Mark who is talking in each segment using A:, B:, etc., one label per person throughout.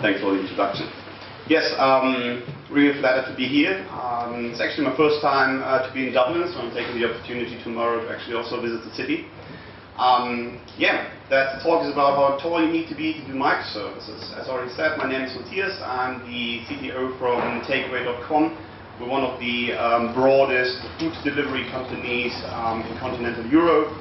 A: Thanks for the introduction. Yes, really flattered to be here. It's actually my first time to be in Dublin, so I'm taking the opportunity tomorrow to actually also visit the city. That talk is about how tall you need to be to do microservices. As already said, my name is Matthias. I'm the CTO from Takeaway.com. We're one of the broadest food delivery companies in continental Europe.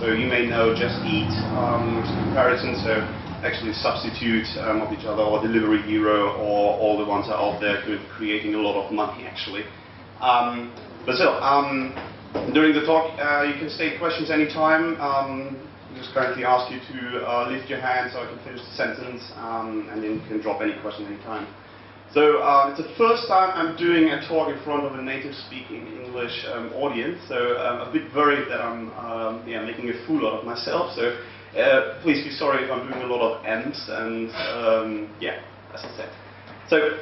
A: So you may know Just Eat, which is a comparison. So actually substitute of each other, or Delivery Hero, or all the ones out there creating a lot of money actually. But still, during the talk you can state questions anytime. Just kindly ask you to lift your hand so I can finish the sentence, and then you can drop any question anytime. So it's the first time I'm doing a talk in front of a native-speaking English audience, so I'm a bit worried that I'm making a fool out of myself. So please be sorry if I'm doing a lot of M's and as I said. So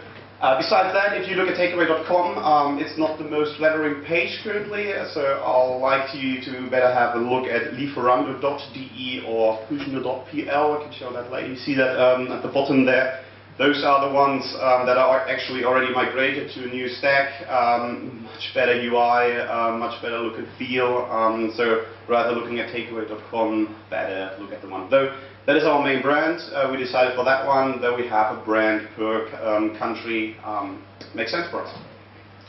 A: besides that, if you look at Takeaway.com, it's not the most flattering page currently, so I'll like you to better have a look at lieferando.de or fusioner.pl. I can show that later. You see that at the bottom there. Those are the ones that are actually already migrated to a new stack, much better UI, much better look and feel. So rather looking at Takeaway.com, better look at the one. Though that is our main brand, we decided for that one that we have a brand per country. Makes sense for us.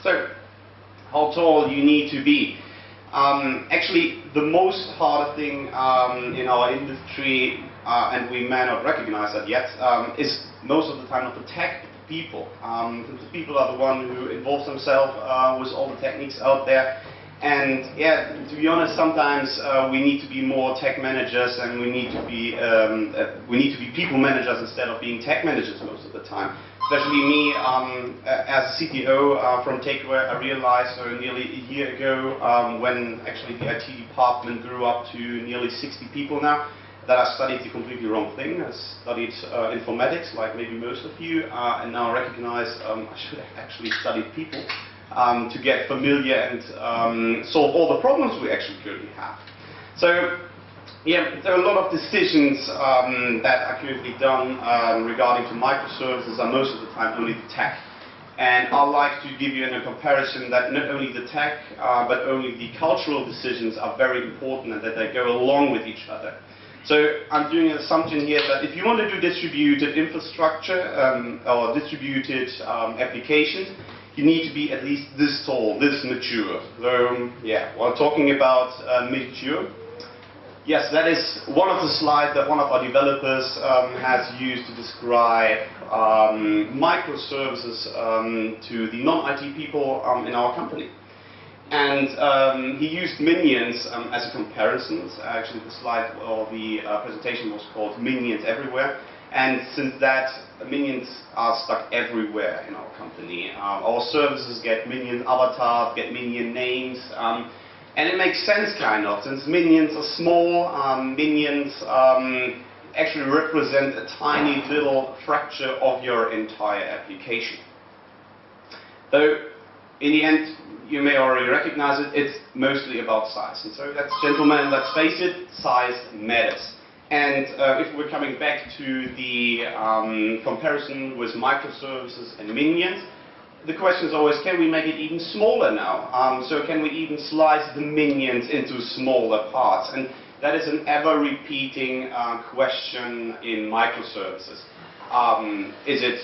A: So, how tall you need to be. Actually, the most hard thing in our industry, and we may not recognize that yet, is most of the time not the tech people. The people are the ones who involve themselves with all the techniques out there. And yeah, to be honest, sometimes we need to be more tech managers, and we need to be people managers instead of being tech managers most of the time. Especially me, as a CTO from Takeaway, I realized nearly a year ago, when actually the IT department grew up to nearly 60 people now, that I studied the completely wrong thing. I studied informatics, like maybe most of you, and now I recognize I should have actually studied people to get familiar and solve all the problems we actually currently have. So, yeah, there are a lot of decisions that are currently done regarding to microservices, and most of the time only the tech. And I'd like to give you a comparison that not only the tech, but only the cultural decisions are very important, and that they go along with each other. So I'm doing an assumption here that if you want to do distributed infrastructure or distributed applications, you need to be at least this tall, this mature. So yeah, while talking about mature, yes, that is one of the slides that one of our developers has used to describe microservices to the non-IT people in our company. And he used minions as a comparison. Actually, the slide or the presentation was called Minions Everywhere. And since that, minions are stuck everywhere in our company. Our services get minion avatars, get minion names. And it makes sense, kind of, since minions are small. Minions actually represent a tiny little fracture of your entire application. Though, in the end, you may already recognize it, it's mostly about size. And so that's, gentlemen, let's face it, size matters. And if we're coming back to the comparison with microservices and minions, the question is always, can we make it even smaller now? So can we even slice the minions into smaller parts? And that is an ever-repeating question in microservices. Is it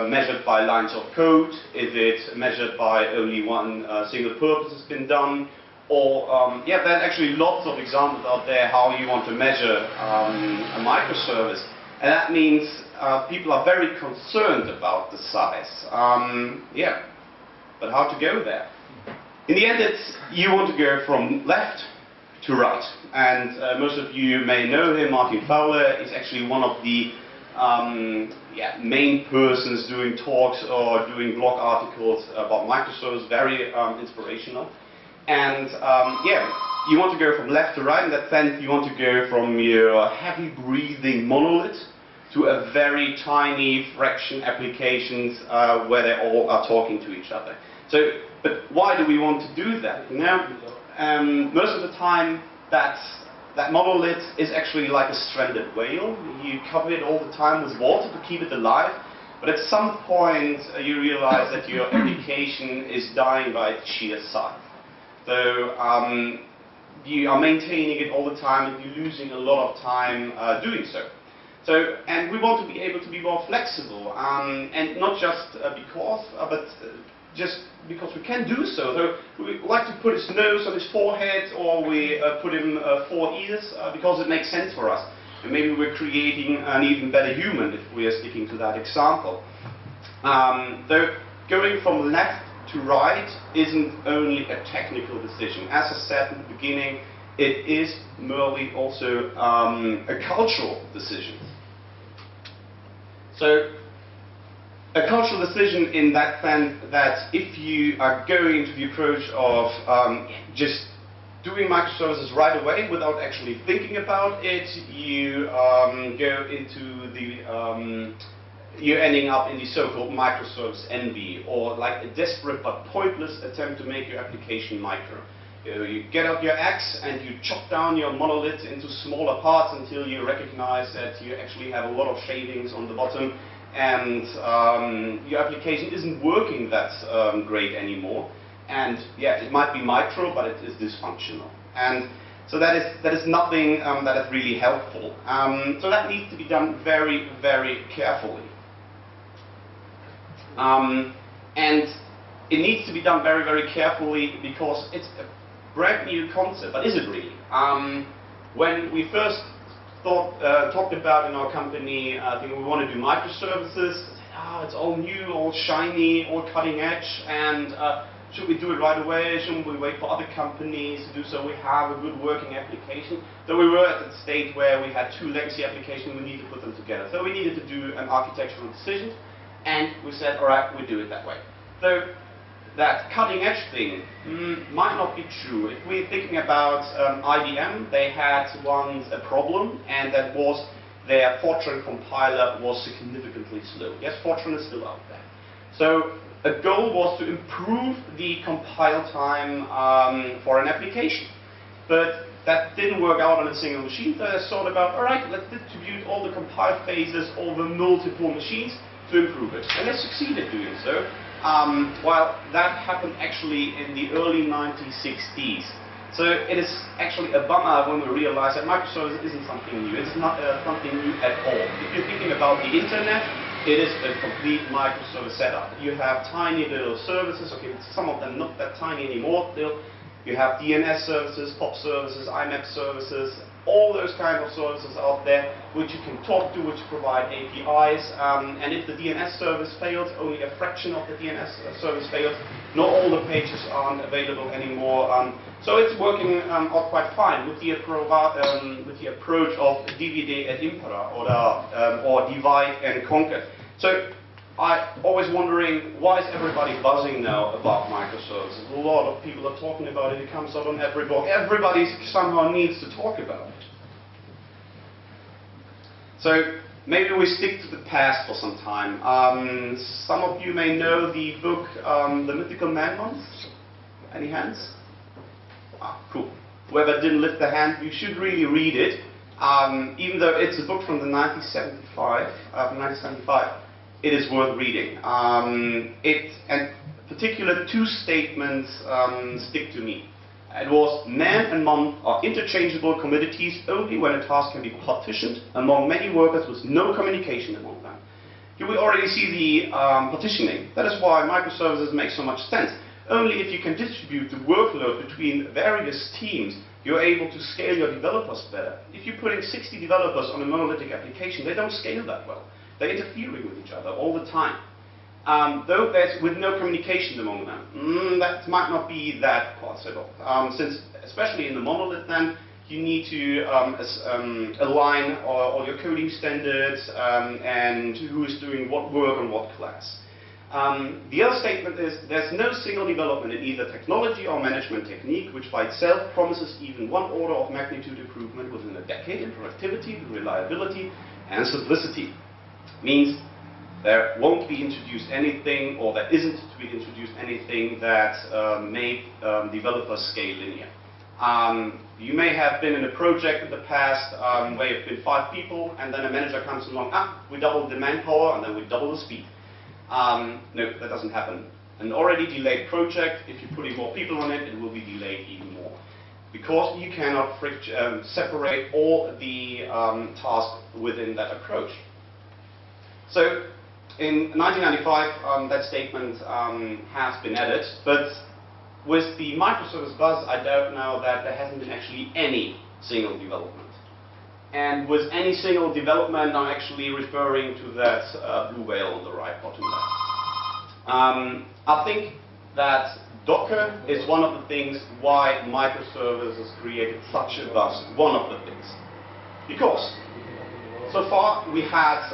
A: measured by lines of code? Is it measured by only one single purpose has been done? Or, there are actually lots of examples out there how you want to measure a microservice. And that means people are very concerned about the size. But how to go there? In the end, you want to go from left to right. And most of you may know him, Martin Fowler is actually one of the main persons doing talks or doing blog articles about microservices, very inspirational. And you want to go from left to right. In that sense, you want to go from your heavy breathing monolith to a very tiny fraction applications where they all are talking to each other. So, but why do we want to do that? You know, most of the time that's that monolith is actually like a stranded whale. You cover it all the time with water to keep it alive, but at some point you realize that your application is dying by its sheer size. So you are maintaining it all the time and you're losing a lot of time doing so. And we want to be able to be more flexible, and not just because, but just because we can do so. So we like to put his nose on his forehead, or we put him 4 ears, because it makes sense for us. And maybe we're creating an even better human if we are sticking to that example. Though going from left to right isn't only a technical decision. As I said in the beginning, it is merely also a cultural decision. So, a cultural decision in that sense that if you are going to the approach of just doing microservices right away without actually thinking about it, you go into the you're ending up in the so-called microservice envy, or like a desperate but pointless attempt to make your application micro. You get out your axe and you chop down your monolith into smaller parts until you recognize that you actually have a lot of shavings on the bottom, and your application isn't working that great anymore. And yeah, it might be micro, but it is dysfunctional. And so that is nothing that is really helpful. So that needs to be done very, very carefully. And it needs to be done very, very carefully because it's a brand new concept, but is it really? When we first talked about in our company, I think we want to do microservices. It's all new, all shiny, all cutting edge, and should we do it right away? Shouldn't we wait for other companies to do so? We have a good working application. So we were at the stage where we had 2 legacy applications, we needed to put them together. So we needed to do an architectural decision, and we said, all right, we do it that way. So that cutting edge thing might not be true. If we're thinking about IBM, they had once a problem, and that was their Fortran compiler was significantly slow. Yes, Fortran is still out there. So a goal was to improve the compile time for an application. But that didn't work out on a single machine. So they thought about, all right, let's distribute all the compile phases over multiple machines to improve it. And they succeeded doing so. While that happened actually in the early 1960s. So it is actually a bummer when we realize that microservices isn't something new. It's not something new at all. If you're thinking about the internet, it is a complete microservice setup. You have tiny little services, okay, some of them not that tiny anymore still. You have DNS services, POP services, IMAP services, all those kind of services out there which you can talk to, which provide APIs, and if the DNS service fails, only a fraction of the DNS service fails. Not all the pages aren't available anymore. So it's working out quite fine with the approach of divide et impera, or divide and conquer. So I'm always wondering, why is everybody buzzing now about microservices? A lot of people are talking about it. It comes out on every blog. Everybody somehow needs to talk about it. So maybe we stick to the past for some time. Some of you may know the book, The Mythical Man Month. Any hands? Cool. Whoever didn't lift their hand, you should really read it. Even though it's a book from the 1975, it is worth reading. And particular 2 statements stick to me. It was, man and mon are interchangeable commodities only when a task can be partitioned among many workers with no communication among them. Here we already see the partitioning. That is why microservices make so much sense. Only if you can distribute the workload between various teams, you're able to scale your developers better. If you're putting 60 developers on a monolithic application, they don't scale that well. They're interfering with each other all the time. Though there's with no communication among them, that might not be that possible. Since, especially in the monolith, then you need to align all your coding standards and who is doing what work on what class. The other statement is there's no single development in either technology or management technique which by itself promises even 1 order of magnitude improvement within a decade in productivity, reliability, and simplicity. Means there won't be introduced anything, or there isn't to be introduced anything that made developers scale linear. You may have been in a project in the past where you've been 5 people, and then a manager comes along, we double the manpower, and then we double the speed. No, that doesn't happen. An already delayed project, if you're putting more people on it, it will be delayed even more. Because you cannot separate all the tasks within that approach. So, in 1995, that statement has been added, but with the microservice buzz, I don't know that there hasn't been actually any single development. And with any single development, I'm actually referring to that blue whale on the right bottom there. I think that Docker is one of the things why microservices created such a buzz. One of the things. Because so far we had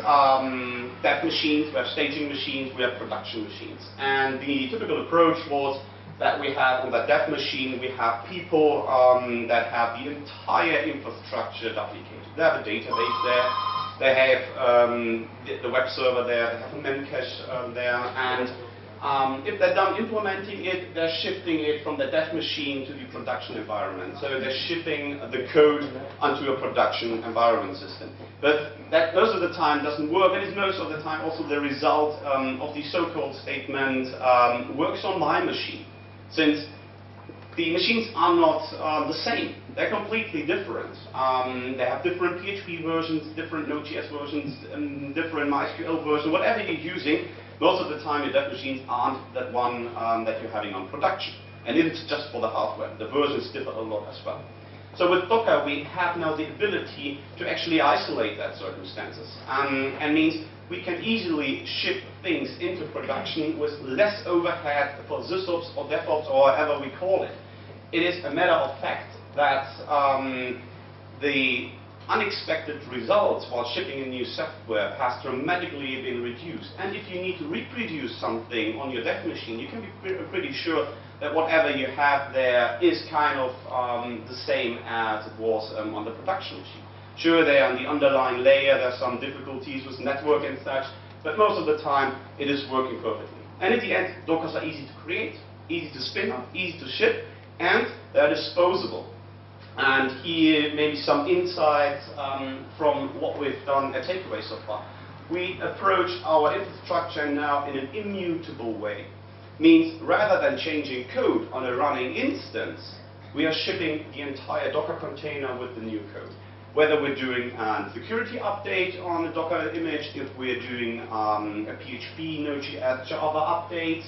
A: dev machines, we have staging machines, we have production machines. And the typical approach was that we have on that dev machine, we have people that have the entire infrastructure duplicated. They have a database there, they have the web server there, they have a memcache there, and if they're done implementing it, they're shifting it from the dev machine to the production environment. So they're shipping the code onto a production environment system. But that most of the time doesn't work, and it's most of the time also the result of the so-called statement works on my machine. Since the machines are not the same. They're completely different. They have different PHP versions, different Node.js versions, different MySQL versions, whatever you're using. Most of the time your dev machines aren't that one that you're having on production. And it's just for the hardware. The versions differ a lot as well. So with Docker we have now the ability to actually isolate that circumstances. And means we can easily ship things into production with less overhead for SysOps or DevOps or whatever we call it. It is a matter of fact that the unexpected results while shipping a new software has dramatically been reduced. And if you need to reproduce something on your dev machine, you can be pretty sure that whatever you have there is kind of the same as it was on the production machine. Sure, there on the underlying layer there's some difficulties with network and such, but most of the time it is working perfectly. And in the end, Dockers are easy to create, easy to spin up, easy to ship, and they're disposable. And here maybe some insights from what we've done at Takeaway so far. We approach our infrastructure now in an immutable way. Means rather than changing code on a running instance, we are shipping the entire Docker container with the new code. Whether we're doing a security update on a Docker image, if we're doing a PHP, Node.js, Java update,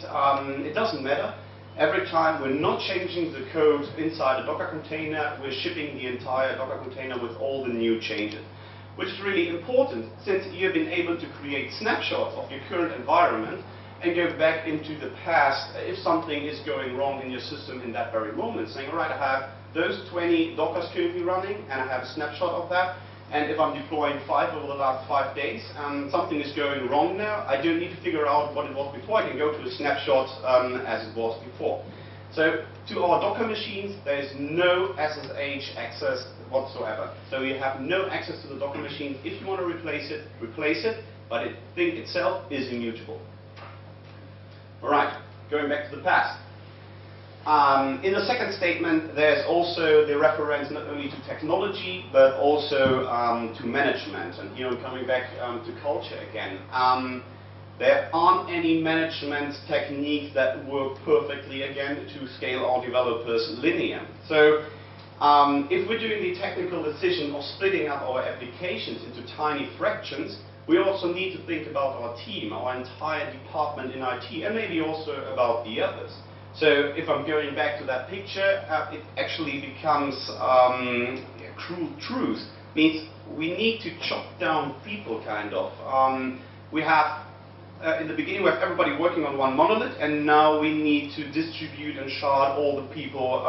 A: it doesn't matter. Every time we're not changing the code inside a Docker container, we're shipping the entire Docker container with all the new changes. Which is really important since you've been able to create snapshots of your current environment and go back into the past if something is going wrong in your system in that very moment. Saying, all right, I have those 20 Dockers currently running and I have a snapshot of that. And if I'm deploying 5 over the last 5 days and something is going wrong now, I don't need to figure out what it was before. I can go to a snapshot as it was before. So to our Docker machines, there is no SSH access whatsoever. So you have no access to the Docker machine. If you want to replace it, but the thing itself is immutable. All right, going back to the past. In the second statement, there's also the reference not only to technology, but also to management. And here I'm coming back to culture again. There aren't any management techniques that work perfectly, again, to scale our developers linear. So if we're doing the technical decision of splitting up our applications into tiny fractions, we also need to think about our team, our entire department in IT, and maybe also about the others. So if I'm going back to that picture, it actually becomes cruel truth. Means we need to chop down people, kind of. We have, in the beginning, we have everybody working on one monolith, and now we need to distribute and shard all the people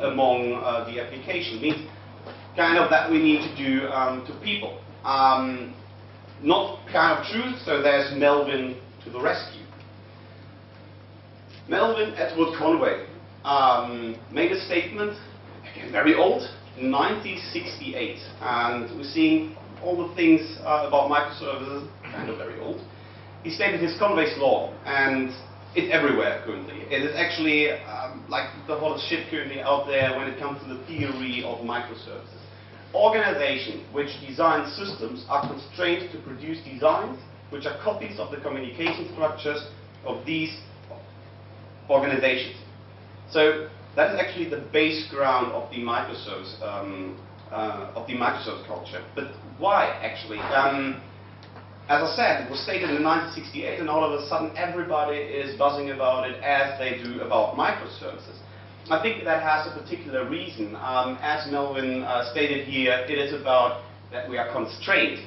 A: among the application. Means kind of that we need to do to people. Not kind of truth, so there's Melvin to the rescue. Melvin Edward Conway made a statement, again very old, in 1968, and we're seeing all the things about microservices, kind of very old. He stated his Conway's law, and it's everywhere currently. It is actually like the hottest shit currently out there when it comes to the theory of microservices. Organizations which design systems are constrained to produce designs which are copies of the communication structures of these organizations. So that is actually the base ground of the microservice culture. But why actually? As I said, it was stated in 1968, and all of a sudden everybody is buzzing about it as they do about microservices. I think that has a particular reason. As Melvin stated here, it is about that we are constrained.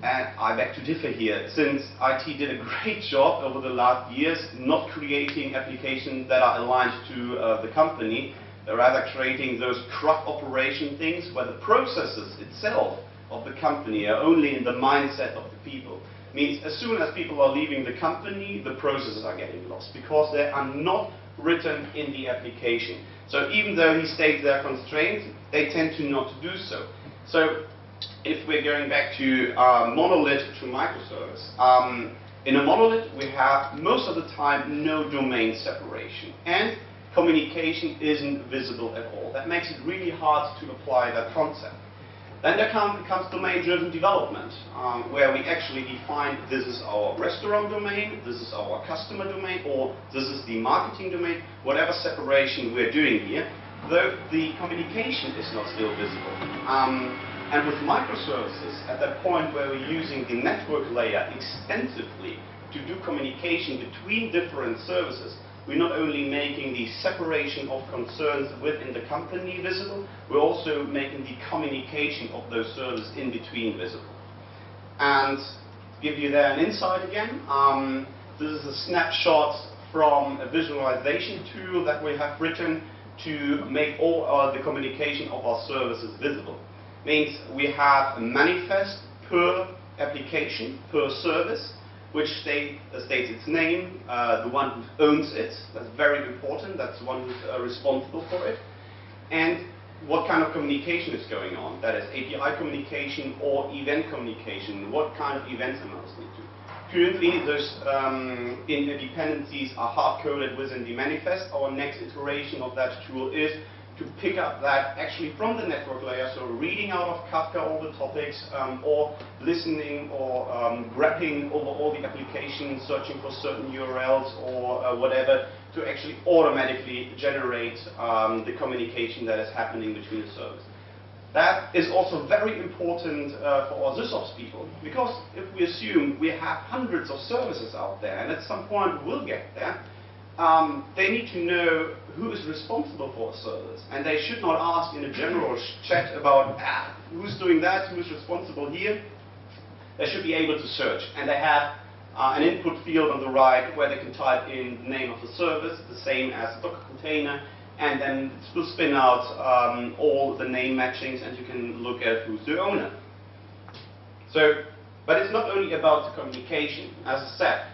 A: And I beg to differ here, since IT did a great job over the last years not creating applications that are aligned to the company, they're rather creating those crop operation things where the processes itself of the company are only in the mindset of the people. Means as soon as people are leaving the company, the processes are getting lost because they are not written in the application. So even though he states they're constrained, they tend to not do so. So if we're going back to monolith to microservice, in a monolith we have most of the time no domain separation and communication isn't visible at all. That makes it really hard to apply that concept. Then there comes domain-driven development, where we actually define this is our restaurant domain, this is our customer domain, or this is the marketing domain, whatever separation we're doing here, though the communication is not still visible. And with microservices, at that point where we're using the network layer extensively to do communication between different services, we're not only making the separation of concerns within the company visible, we're also making the communication of those services in between visible. And to give you there an insight again, this is a snapshot from a visualization tool that we have written to make all the communication of our services visible. Means we have a manifest per application, per service, which states its name, the one who owns it, that's very important, that's the one who's responsible for it, and what kind of communication is going on, that is API communication or event communication, what kind of events am I listening to. Currently those dependencies are hard-coded within the manifest. Our next iteration of that tool is to pick up that actually from the network layer, so reading out of Kafka all the topics, or listening or grabbing over all the applications, searching for certain URLs or whatever, to actually automatically generate the communication that is happening between the servers. That is also very important for our SysOps people, because if we assume we have hundreds of services out there, and at some point we'll get there, they need to know who is responsible for a service, and they should not ask in a general chat about who's doing that, who's responsible here. They should be able to search, and they have an input field on the right where they can type in the name of the service, the same as a Docker container, and then it will spin out all the name matchings, and you can look at who's the owner. So, but it's not only about the communication. As I said,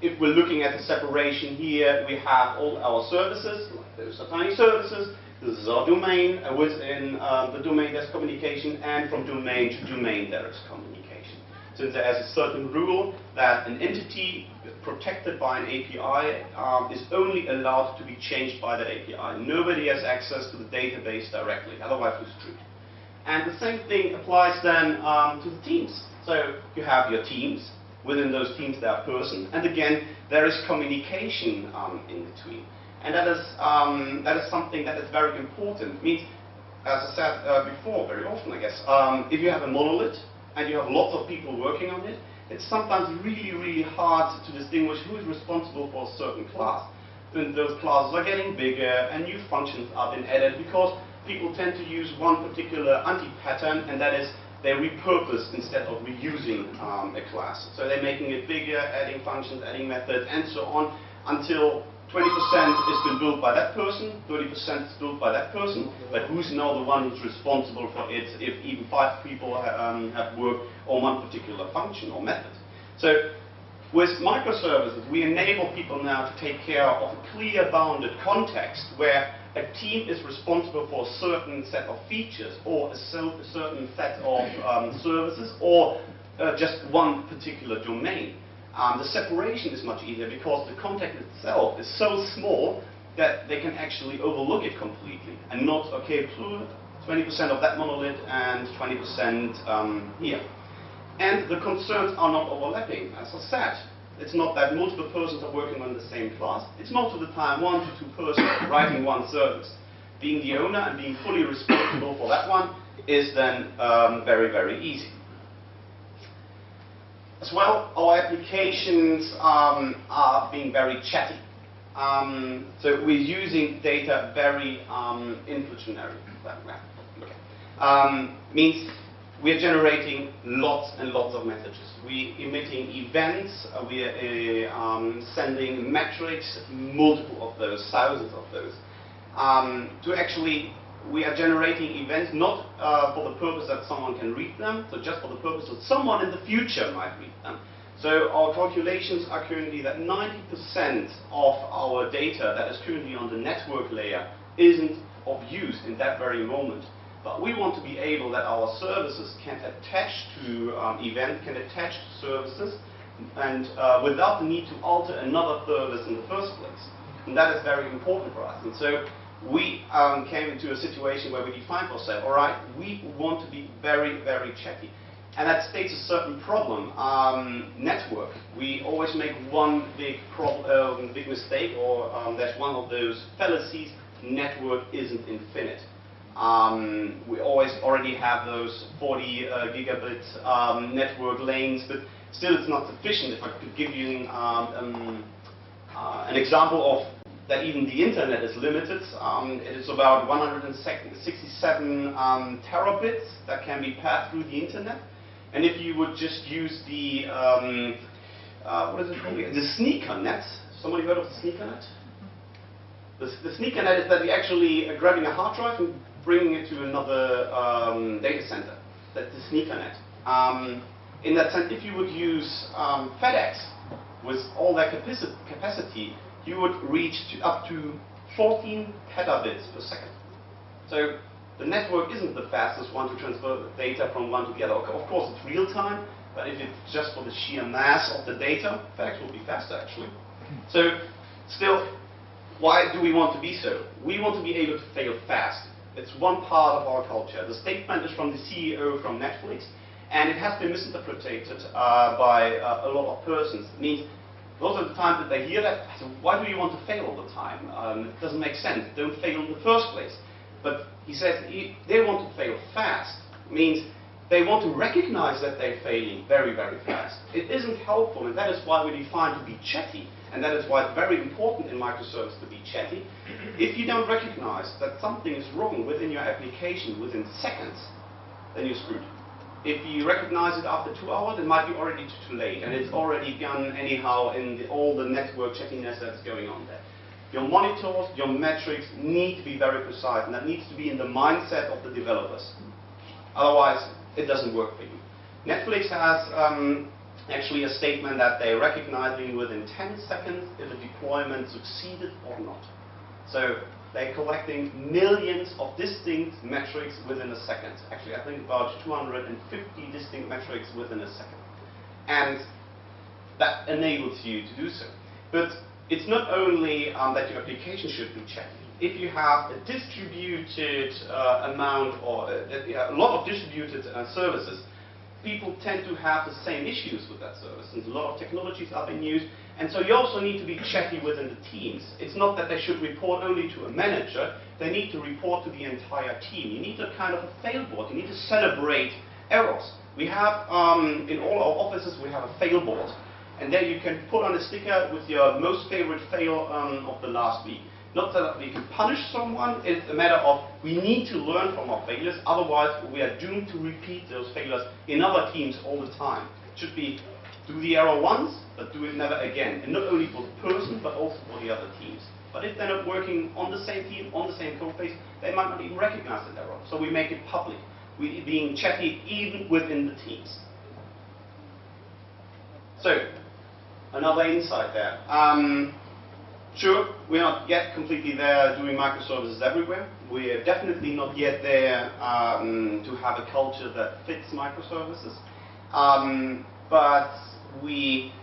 A: if we're looking at the separation here, we have all our services, like those are tiny services. This is our domain. Within the domain there's communication, and from domain to domain there is communication. Since there is a certain rule that an entity protected by an API is only allowed to be changed by the API. Nobody has access to the database directly, otherwise we're screwed. And the same thing applies then to the teams. So you have your teams. Within those teams there are persons, and again there is communication in between. And that is something that is very important. It means, as I said before, very often I guess, if you have a monolith and you have lots of people working on it, it's sometimes really, really hard to distinguish who is responsible for a certain class. And those classes are getting bigger and new functions are being added because people tend to use one particular anti-pattern, and that is they repurpose instead of reusing a class. So they're making it bigger, adding functions, adding methods, and so on, until 20% has been built by that person, 30% is built by that person, but who's now the one who's responsible for it if even 5 people have worked on one particular function or method. So with microservices, we enable people now to take care of a clear bounded context where a team is responsible for a certain set of features or a certain set of services or just one particular domain. The separation is much easier because the context itself is so small that they can actually overlook it completely and not, okay, 20% of that monolith and 20% here. And the concerns are not overlapping. As I said, it's not that multiple persons are working on the same class. It's most of the time 1 to 2 persons writing one service. Being the owner and being fully responsible for that one is then very, very easy. As well, our applications are being very chatty. So we're using data very inflationary. Means we're generating lots and lots of messages. We're emitting events, we're sending metrics, multiple of those, thousands of those. We are generating events not for the purpose that someone can read them, so just for the purpose that someone in the future might read them. So our calculations are currently that 90% of our data that is currently on the network layer isn't of use in that very moment. But we want to be able that our services can attach to events, can attach to services, and without the need to alter another service in the first place. And that is very important for us. And so we came into a situation where we defined for ourselves, all right, we want to be very, very chatty. And that states a certain problem. Network, we always make one big mistake, or that's one of those fallacies. Network isn't infinite. We already have those 40 gigabit network lanes, but still it's not sufficient. If I could give you an example of that, even the internet is limited. It is about 167 terabits that can be passed through the internet. And if you would just use the, what is it called? The sneaker net. Somebody heard of the sneaker net? The sneaker net is that we're actually grabbing a hard drive and bringing it to another data center. That's the sneaker net. In that sense, if you would use FedEx with all that capacity, you would reach up to 14 petabits per second. So the network isn't the fastest one to transfer the data from one to the other. Of course, it's real time, but if it's just for the sheer mass of the data, FedEx will be faster actually. So still, why do we want to be so? We want to be able to fail fast. It's one part of our culture. The statement is from the CEO from Netflix, and it has been misinterpreted by a lot of persons. It means those are the times that they hear that, so why do you want to fail all the time? It doesn't make sense. Don't fail in the first place. But he says they want to fail fast. It means they want to recognize that they're failing very, very fast. It isn't helpful, and that is why we define to be chatty. And that is why it's very important in microservice to be chatty. If you don't recognize that something is wrong within your application within seconds, then you're screwed. If you recognize it after 2 hours, it might be already too late, and it's already gone anyhow in all the network chattiness that's going on there. Your monitors, your metrics need to be very precise, and that needs to be in the mindset of the developers. Otherwise, it doesn't work for you. Netflix has actually a statement that they're recognizing within 10 seconds if a deployment succeeded or not. So they're collecting millions of distinct metrics within a second. Actually, I think about 250 distinct metrics within a second. And that enables you to do so. But it's not only that your application should be chatty. If you have a distributed amount or a lot of distributed services, people tend to have the same issues with that service, and a lot of technologies are being used, and so you also need to be chatty within the teams. It's not that they should report only to a manager, they need to report to the entire team. You need a kind of a fail board, you need to celebrate errors. We have, in all our offices, we have a fail board, and there you can put on a sticker with your most favorite fail of the last week. Not that we can punish someone, it's a matter of we need to learn from our failures, otherwise we are doomed to repeat those failures in other teams all the time. It should be do the error once, but do it never again. And not only for the person, but also for the other teams. But if they're not working on the same team, on the same code base, they might not even recognize that error. So we make it public. We're being chatty even within the teams. So, another insight there. Sure, we're not yet completely there doing microservices everywhere. We're definitely not yet there to have a culture that fits microservices. But we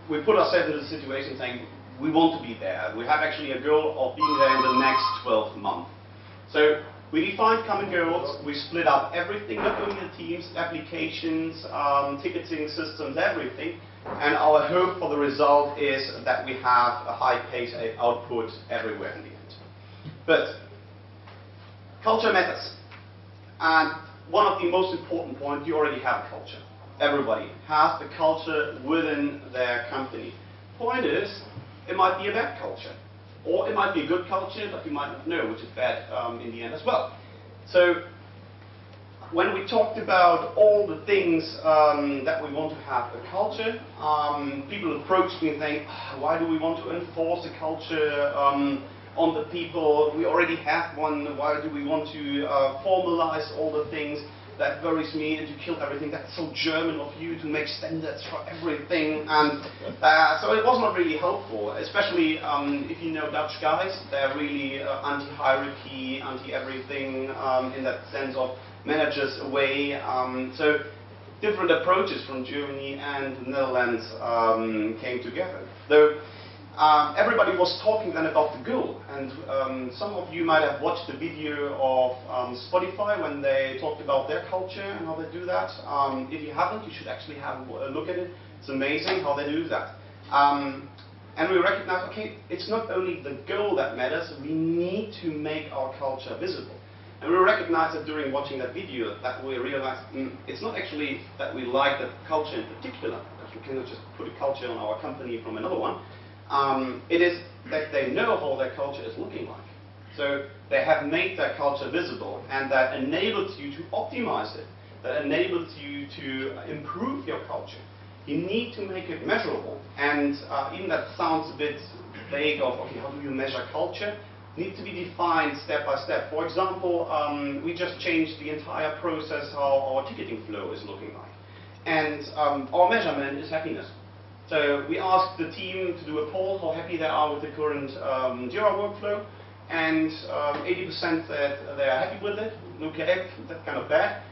A: put ourselves in a situation saying, we want to be there. We have actually a goal of being there in the next 12 months. So we defined common goals, we split up everything, not only the teams, applications, ticketing systems, everything. And our hope for the result is that we have a high pace output everywhere in the end. But culture matters. And one of the most important points, you already have a culture. Everybody has the culture within their company. Point is, it might be a bad culture. Or it might be a good culture, but you might not know which is bad in the end as well. So when we talked about all the things that we want to have a culture, people approached me saying, why do we want to enforce a culture on the people? We already have one. Why do we want to formalize all the things? That worries me, and you killed everything. That's so German of you to make standards for everything. And so it was not really helpful, especially if you know Dutch guys. They're really anti-hierarchy, anti-everything in that sense of managers away. So different approaches from Germany and the Netherlands came together. Though everybody was talking then about the goal, and some of you might have watched the video of Spotify when they talked about their culture and how they do that. If you haven't, you should actually have a look at it. It's amazing how they do that. And we recognize, okay, it's not only the goal that matters, we need to make our culture visible. And we recognize that during watching that video that we realized it's not actually that we like that culture in particular, because we cannot just put a culture on our company from another one. It is that they know how their culture is looking like. So they have made their culture visible, and that enables you to optimize it. That enables you to improve your culture. You need to make it measurable. And even that sounds a bit vague of, okay, how do you measure culture? It needs to be defined step by step. For example, we just changed the entire process how our ticketing flow is looking like. And our measurement is happiness. So we asked the team to do a poll how happy they are with the current Jira workflow, and 80% said they are happy with it. Okay, that's kind of bad.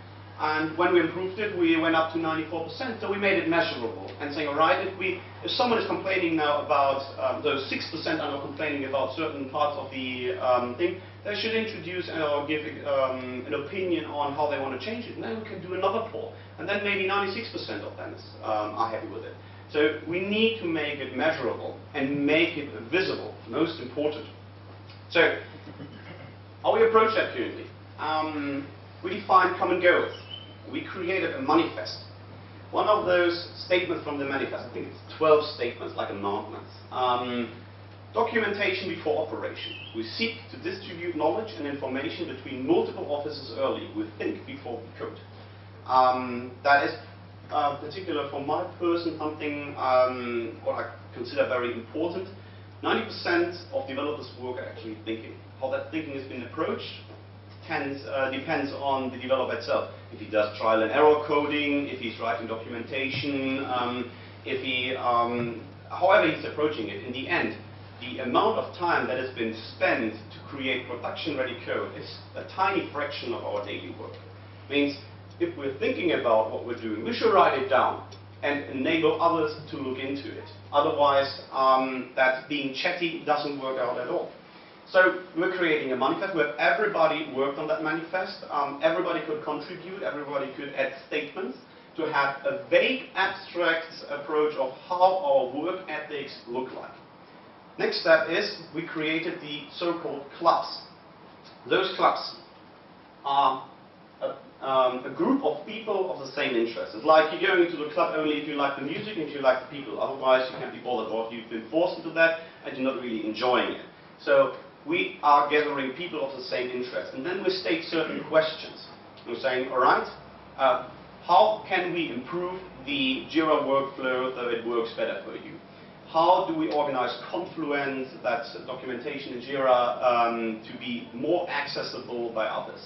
A: And when we improved it, we went up to 94%. So we made it measurable and saying, all right, if someone is complaining now about those 6% are now complaining about certain parts of the thing, they should introduce or give an opinion on how they want to change it. And then we can do another poll, and then maybe 96% of them are happy with it. So we need to make it measurable and make it visible, most important. So how we approach that currently? We defined common goals. We created a manifest. One of those statements from the manifest, I think it's 12 statements, like announcements. Documentation before operation. We seek to distribute knowledge and information between multiple offices early. We think before we code. That is particular for my person, something what I consider very important. 90% of developers' work are actually thinking. How that thinking has been approached depends on the developer itself. If he does trial and error coding, if he's writing documentation, if he, however he's approaching it, in the end, the amount of time that has been spent to create production-ready code is a tiny fraction of our daily work. Means if we're thinking about what we're doing, we should write it down and enable others to look into it. Otherwise, that being chatty doesn't work out at all. So we're creating a manifest where everybody worked on that manifest. Everybody could contribute, everybody could add statements to have a vague, abstract approach of how our work ethics look like. Next step is we created the so-called clubs. Those clubs are a group of people of the same interests. It's like you're going to the club only if you like the music and if you like the people. Otherwise, you can't be bothered, or you've been forced into that and you're not really enjoying it. So we are gathering people of the same interest. And then we state certain questions. We're saying, all right, how can we improve the Jira workflow so it works better for you? How do we organize Confluence, that's documentation in Jira, to be more accessible by others?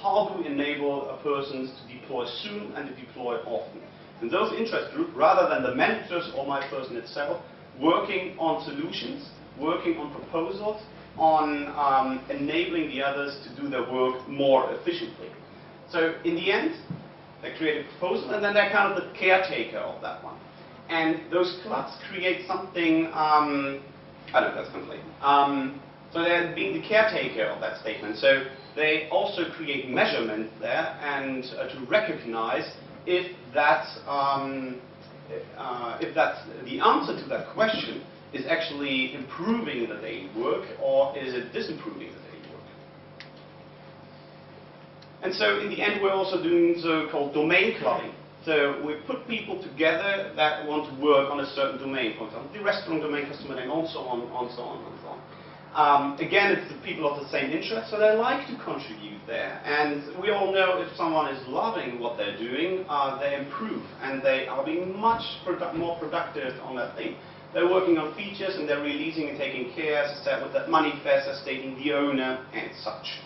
A: How do we enable a person to deploy soon and to deploy often? And those interest groups, rather than the managers or my person itself, working on solutions, working on proposals, on enabling the others to do their work more efficiently. So in the end, they create a proposal and then they're kind of the caretaker of that one. And those clubs create something I know that's conflating. So they're being the caretaker of that statement. So they also create measurement there and to recognize if that's the answer to that question is actually improving the daily work or is it disimproving the daily work. And so in the end we're also doing so-called domain clubbing. So we put people together that want to work on a certain domain, for example, the restaurant domain, customer name, and so on, and so on, and so on. Again, it's the people of the same interest, so they like to contribute there. And we all know if someone is loving what they're doing, they improve, and they are being much more productive on that thing. They're working on features, and they're releasing and taking care, as I said, with that manifest, as stating the owner, and such.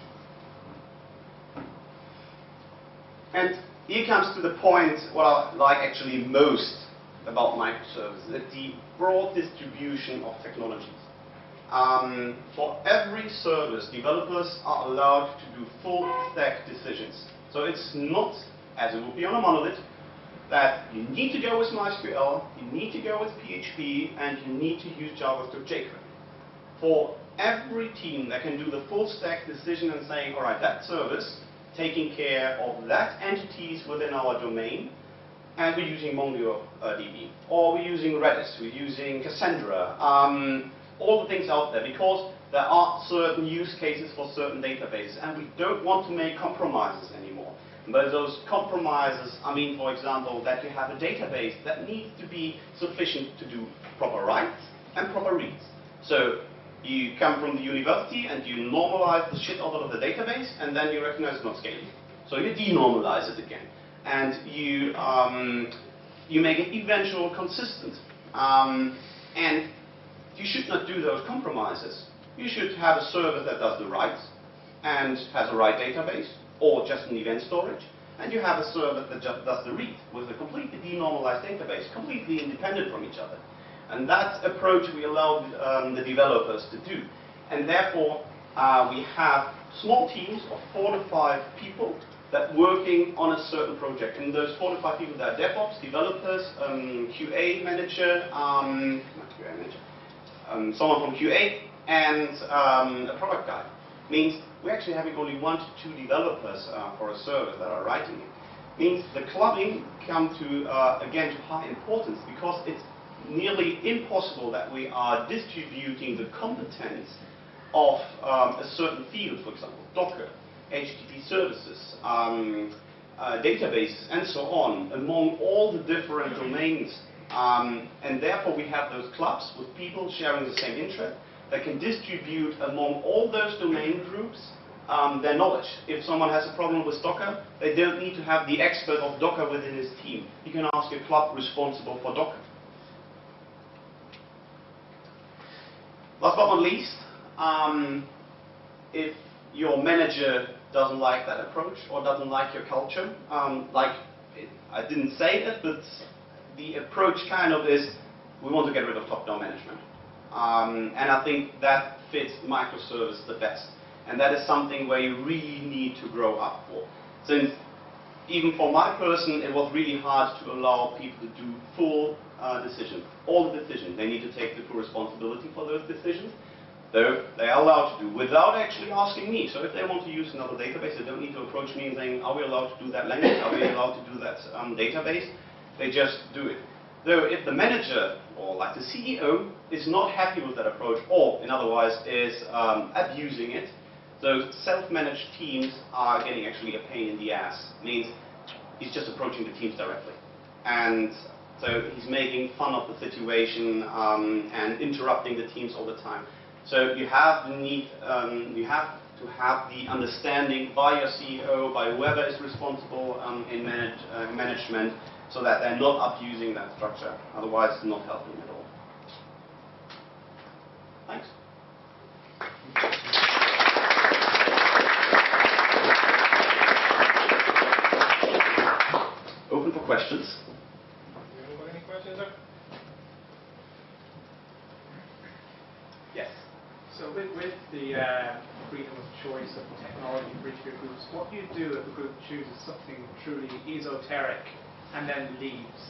A: And here comes to the point what I like actually most about microservices, it's the broad distribution of technologies. For every service, developers are allowed to do full stack decisions. So it's not, as it would be on a monolith, that you need to go with MySQL, you need to go with PHP, and you need to use JavaScript jQuery. For every team that can do the full stack decision and saying, all right, that service, taking care of that entities within our domain, and we're using MongoDB, or we're using Redis, we're using Cassandra, all the things out there, because there are certain use cases for certain databases, and we don't want to make compromises anymore. But those compromises, I mean, for example, that you have a database that needs to be sufficient to do proper writes and proper reads. So you come from the university and you normalize the shit out of the database, and then you recognize it's not scaling. So you denormalize it again. And you make it eventually consistent. And you should not do those compromises. You should have a service that does the writes and has a write database, or just an event storage. And you have a service that just does the read with a completely denormalized database, completely independent from each other. And that approach we allow the developers to do. And therefore, we have small teams of 4 to 5 people that working on a certain project. And those 4 to 5 people, that are DevOps, developers, QA manager, not QA manager, someone from QA, and a product guy. Means we're actually having only 1 to 2 developers for a service that are writing it. Means the clubbing come to, again, to high importance, because it's nearly impossible that we are distributing the competence of a certain field, for example, Docker, HTTP services, databases, and so on, among all the different domains. And therefore we have those clubs with people sharing the same interest that can distribute among all those domain groups their knowledge. If someone has a problem with Docker, they don't need to have the expert of Docker within his team. You can ask a club responsible for Docker. Last but not least, if your manager doesn't like that approach or doesn't like your culture, I didn't say it, but the approach kind of is, we want to get rid of top-down management. And I think that fits microservice the best. And that is something where you really need to grow up for. Since even for my person, it was really hard to allow people to do full decisions. All the decisions. They need to take the full responsibility for those decisions. Though they are allowed to do without actually asking me. So if they want to use another database, they don't need to approach me and saying, are we allowed to do that language? Are we allowed to do that database? They just do it. Though if the manager, or like the CEO, is not happy with that approach, or in other words is abusing it, those self-managed teams are getting actually a pain in the ass. It means he's just approaching the teams directly. And so he's making fun of the situation and interrupting the teams all the time. So you have the need, you have to have the understanding by your CEO, by whoever is responsible in management, so that they're not abusing that structure. Otherwise, it's not helping at all. Thanks. Open for questions.
B: Do you have any questions, sir?
A: Yes.
B: So with the freedom of choice of technology for each of your groups, what do you do if a group chooses something truly esoteric and then leaves?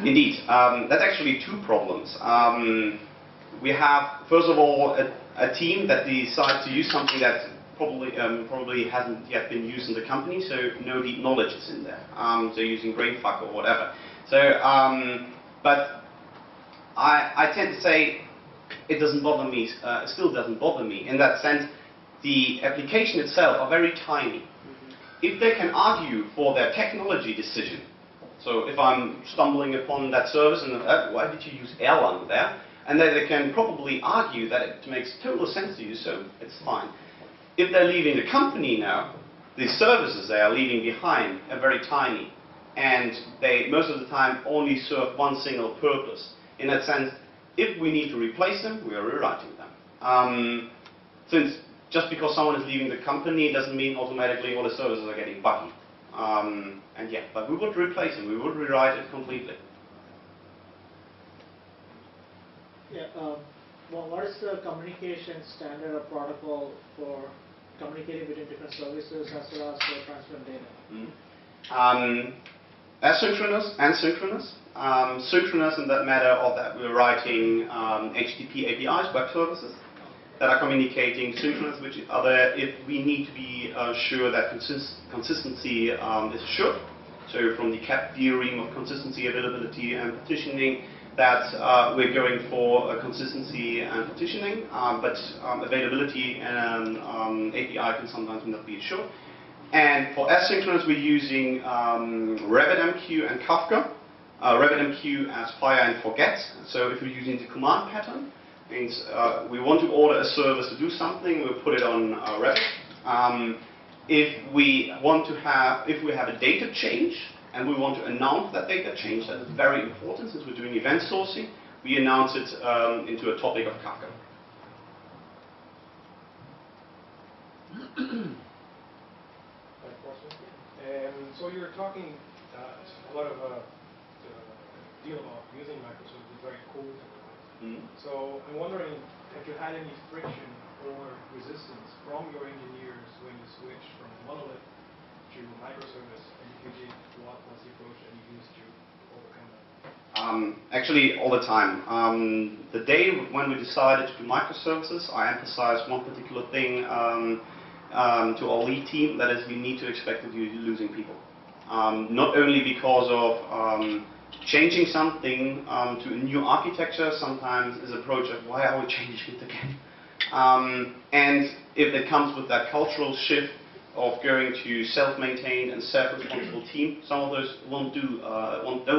A: Indeed, that's actually two problems. We have, first of all, a team that decides to use something that probably hasn't yet been used in the company, so no deep knowledge is in there. So using brainfuck or whatever. So, but I tend to say it doesn't bother me. It still doesn't bother me in that sense. The application itself are very tiny. If they can argue for their technology decision, so if I'm stumbling upon that service and why did you use Erlang there, and then they can probably argue that it makes total sense to use, so it's fine. If they're leaving the company now, the services they are leaving behind are very tiny, and they most of the time only serve one single purpose. In that sense, if we need to replace them, we are rewriting them. Since just because someone is leaving the company doesn't mean automatically all the services are getting buggy. And yeah, but we would replace them, we would rewrite it completely.
C: Yeah, well, what is the communication standard or protocol for communicating between different services as well as transferring data?
A: Asynchronous and synchronous. Synchronous in that matter of that we're writing HTTP APIs, web services, that are communicating. Synchronous with each other if we need to be sure that consistency is assured. So from the CAP theorem of consistency, availability and partitioning, that we're going for consistency and partitioning, but availability and API can sometimes not be assured. And for asynchronous, we're using RabbitMQ and Kafka. RabbitMQ as fire and forget. So if we're using the command pattern, means we want to order a service to do something, we'll put it on Rabbit. If we have a data change and we want to announce that data change, that is very important since we're doing event sourcing, we announce it into a topic of Kafka.
D: So you're talking a lot of the deal about using Microservices is very cool. So I'm wondering, have you had any friction or resistance from your engineers when you switched from monolith to microservice, and if you did, what was the approach that you used to overcome that?
A: Actually, all the time. The day when we decided to do microservices, I emphasized one particular thing to our lead team, that is we need to expect that you're losing people. Not only because of changing something to a new architecture sometimes is approach of why are we changing it again? And if it comes with that cultural shift of going to self-maintained and self-responsible team, some of those don't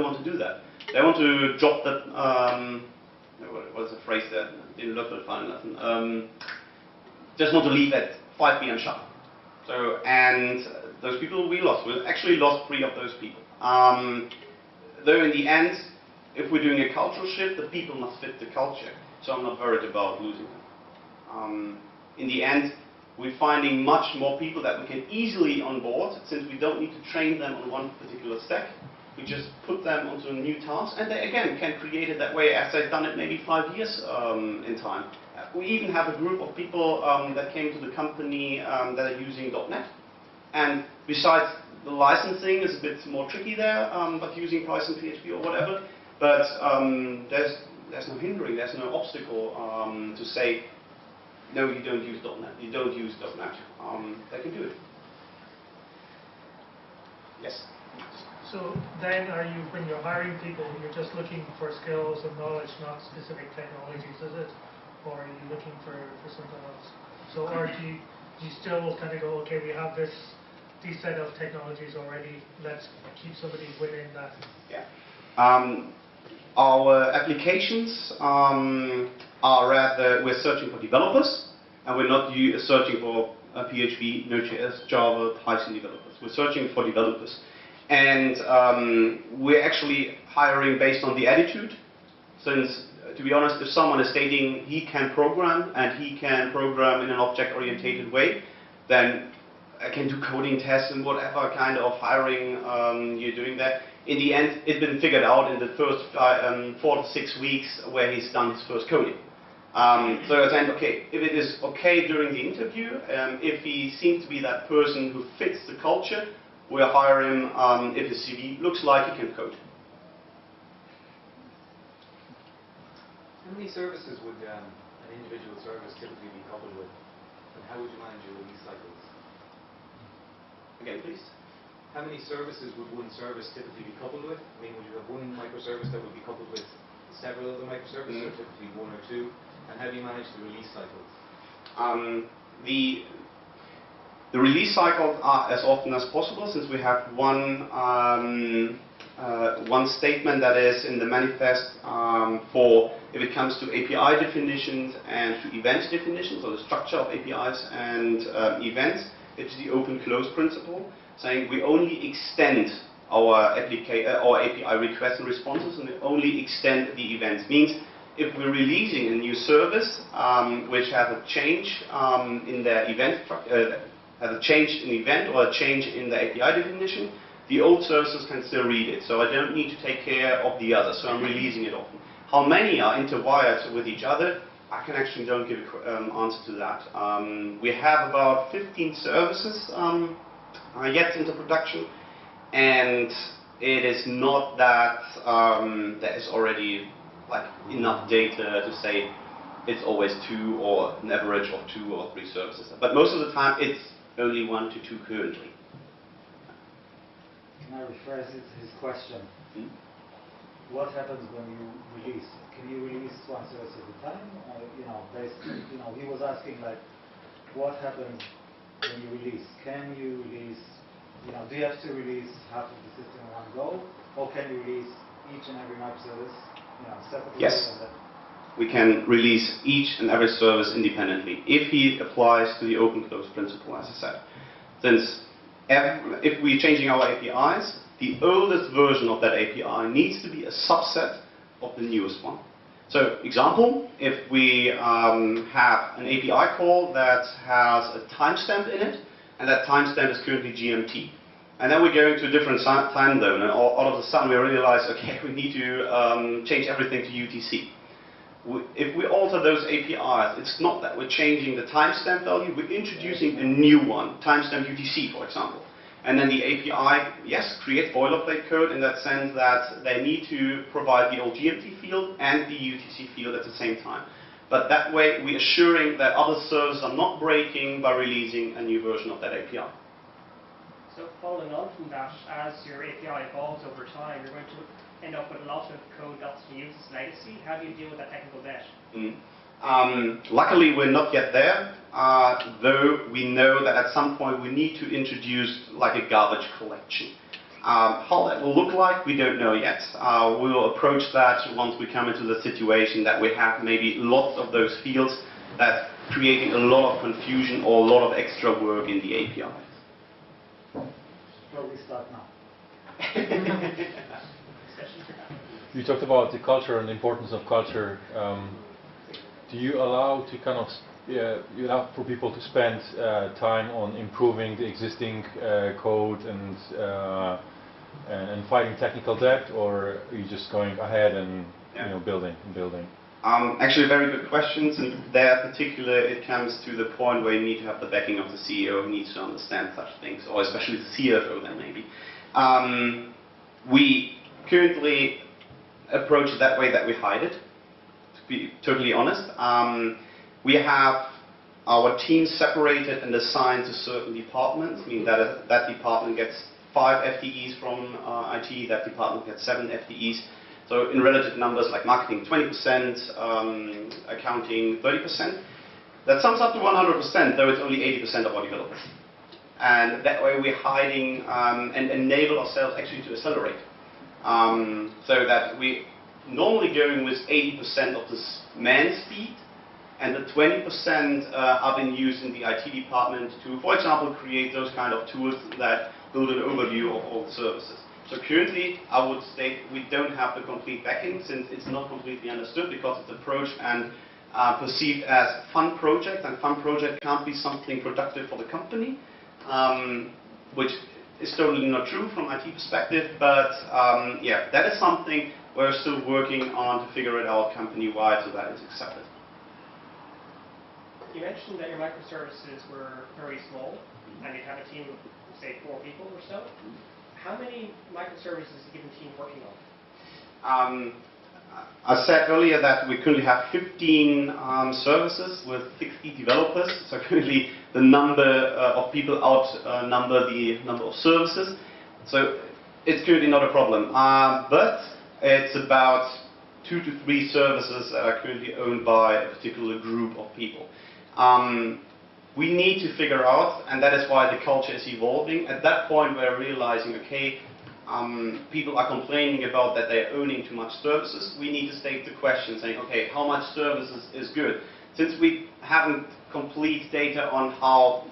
A: want to do that. They want to drop that, what is the phrase there? Didn't look at final. Just want to leave at 5 p.m. sharp. So, and those people we lost. We actually lost 3 of those people. Though in the end, if we're doing a cultural shift, the people must fit the culture. So I'm not worried about losing them. In the end, we're finding much more people that we can easily onboard, since we don't need to train them on one particular stack. We just put them onto a new task, and they again can create it that way as they've done it maybe 5 years in time. We even have a group of people that came to the company that are using .NET, and besides the licensing is a bit more tricky there, but using Python, PHP or whatever. But there's no hindering, there's no obstacle to say, no, you don't use .NET, you don't use .NET. They can do it. Yes?
E: So then when you're hiring people, you're just looking for skills and knowledge, not specific technologies, is it? Or are you looking for something else? So, or do you still kind of go, okay, we have these set of technologies already, let's keep somebody within that?
A: Yeah. Our applications are rather, we're searching for developers, and we're not searching for PHP, Node.js, Java, Python developers. We're searching for developers. And we're actually hiring based on the attitude, since, to be honest, if someone is stating he can program, and he can program in an object-oriented way, then I can do coding tests and whatever kind of hiring you're doing there. In the end, it's been figured out in the first 4 to 6 weeks where he's done his first coding. So then, okay, if it is okay during the interview, if he seems to be that person who fits the culture, we'll hire him if his CV looks like he can code.
F: How many services would an individual service typically be coupled with? And how would you manage your release cycles?
A: Again, please.
F: How many services would one service typically be coupled with? I mean, would you have one microservice that would be coupled with several other microservices, or typically one or two? And how do you manage the release cycles?
A: The release cycles are as often as possible, since we have one statement that is in the manifest for if it comes to API definitions and to event definitions, or the structure of APIs and events. It's the open-close principle, saying we only extend our API requests and responses, and we only extend the events. Means if we're releasing a new service which has a change in their event, has a change in event or a change in the API definition, the old services can still read it. So I don't need to take care of the others. So I'm releasing it often. How many are interwired with each other? I can actually don't give an answer to that. We have about 15 services yet into production, and it is not that there is already like enough data to say it's always 2 or an average of 2 or 3 services. But most of the time it's only 1 to 2 currently.
G: Can I rephrase his question? What happens when you release? Can you release one service at a time? He was asking like, what happens when you release? Can you release? Do you have to release half of the system in one go, or can you release each and every microservice, separately?
A: Yes. We can release each and every service independently if he applies to the open-close principle, as I said. Since if we're changing our APIs, the oldest version of that API needs to be a subset of the newest one. So, example, if we have an API call that has a timestamp in it, and that timestamp is currently GMT, and then we go into a different time zone, and all of a sudden we realize, okay, we need to change everything to UTC. If we alter those APIs, it's not that we're changing the timestamp value, we're introducing a new one, timestamp UTC, for example. And then the API, yes, creates boilerplate code in that sense that they need to provide the old GMT field and the UTC field at the same time. But that way, we're assuring that other servers are not breaking by releasing a new version of that API.
B: So following on from that, as your API evolves over time, you're going to end up with a lot of code that's used as legacy. How do you deal with that technical debt?
A: Luckily, we're not yet there, though we know that at some point we need to introduce like a garbage collection. How that will look like, we don't know yet. We will approach that once we come into the situation that we have maybe lots of those fields that's creating a lot of confusion or a lot of extra work in the API.
G: Probably start now.
H: You talked about the culture and the importance of culture. Do you allow to kind of you allow for people to spend time on improving the existing code and fighting technical debt, or are you just going ahead and building and building?
A: Actually, very good questions, and there in particular it comes to the point where you need to have the backing of the CEO who needs to understand such things, or especially the CFO then maybe. We currently approach it that way that we hide it, to be totally honest. We have our teams separated and assigned to certain departments. I mean that department gets 5 FTEs from IT, that department gets 7 FTEs. So in relative numbers like marketing 20%, accounting 30%. That sums up to 100%, though it's only 80% of our developers. And that way we're hiding and enable ourselves actually to accelerate. So that we normally going with 80% of the man speed, and the 20% are being used in the IT department to, for example, create those kind of tools that build an overview of all the services. So currently, I would state we don't have the complete backing, since it's not completely understood, because it's approached and perceived as a fun project, and fun project can't be something productive for the company, which is totally not true from IT perspective, but yeah, that is something we're still working on to figure it out company-wide so that it's accepted.
B: You mentioned that your microservices were very small, and you'd have a team of, say, 4 people or so. How many microservices is a given team working on?
A: I said earlier that we currently have 15 services with 60 developers. So currently the number of people outnumber the number of services. So it's currently not a problem. But it's about 2 to 3 services that are currently owned by a particular group of people. We need to figure out, and that is why the culture is evolving. At that point we're realizing, okay, people are complaining about that they're owning too much services. We need to state the question saying, okay, how much services is good? Since we haven't complete data on how,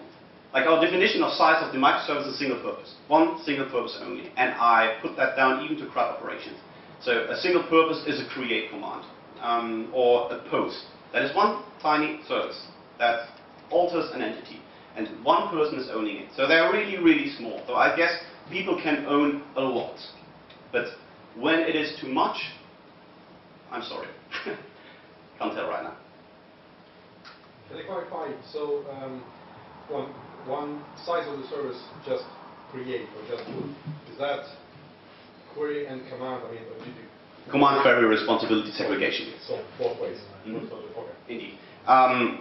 A: like our definition of size of the microservice is single purpose. One single purpose only. And I put that down even to CRUD operations. So a single purpose is a create command or a post. That is one tiny service that alters an entity. And one person is owning it. So they're really, really small. So I guess people can own a lot. But when it is too much, I'm sorry. Can't tell right now.
I: Can I clarify? So one size of the service, just create or just put, is that query and command? I mean, what do you do?
A: Command query responsibility segregation.
I: So both ways.
A: Mm-hmm.
I: Okay.
A: Indeed.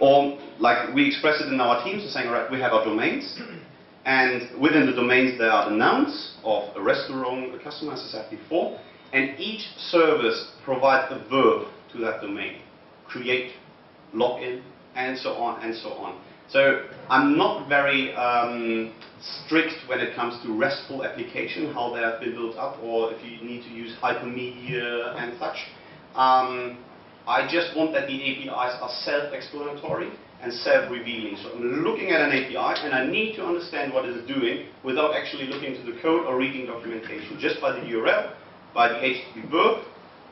A: Or like we express it in our teams, saying, all right, we have our domains, and within the domains there are the nouns of a restaurant, a customer, as I said before, and each service provides a verb to that domain. Create, login, and so on and so on. So I'm not very strict when it comes to RESTful application, how they have been built up, or if you need to use hypermedia and such. I just want that the APIs are self-explanatory and self-revealing. So I'm looking at an API and I need to understand what it is doing without actually looking to the code or reading documentation. Just by the URL, by the HTTP verb,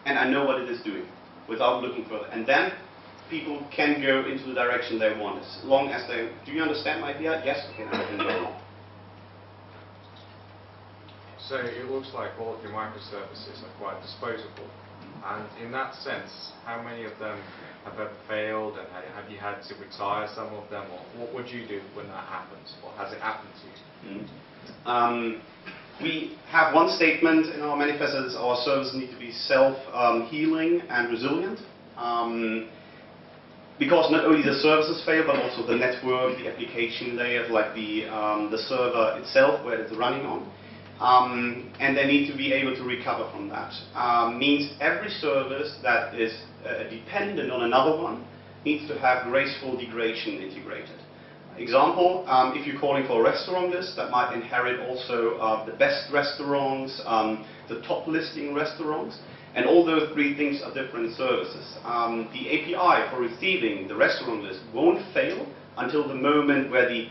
A: and I know what it is doing without looking further. And then people can go into the direction they want, as long as they... Do you understand my API? Yes? Okay, now I can go along.
J: So it looks like all of your microservices are quite disposable. And in that sense, how many of them have ever failed, and have you had to retire some of them, or what would you do when that happens, or has it happened to you?
A: We have one statement in our manifesto that our services need to be self-healing and resilient. Because not only the services fail, but also the network, the application layer, like the server itself, where it's running on. And they need to be able to recover from that. Means every service that is dependent on another one needs to have graceful degradation integrated. Example, if you're calling for a restaurant list, that might inherit also the best restaurants, the top listing restaurants, and all those 3 things are different services. The API for receiving the restaurant list won't fail until the moment where the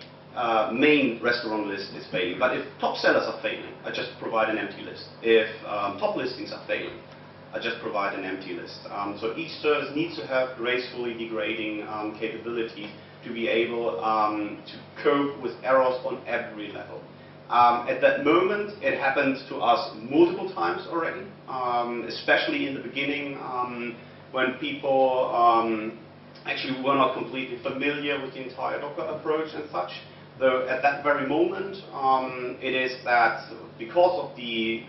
A: main restaurant list is failing. But if top sellers are failing, I just provide an empty list. If top listings are failing, I just provide an empty list. So each service needs to have gracefully degrading capability to be able to cope with errors on every level. At that moment, it happened to us multiple times already, especially in the beginning when people actually were not completely familiar with the entire Docker approach and such. Though at that very moment, it is that because of the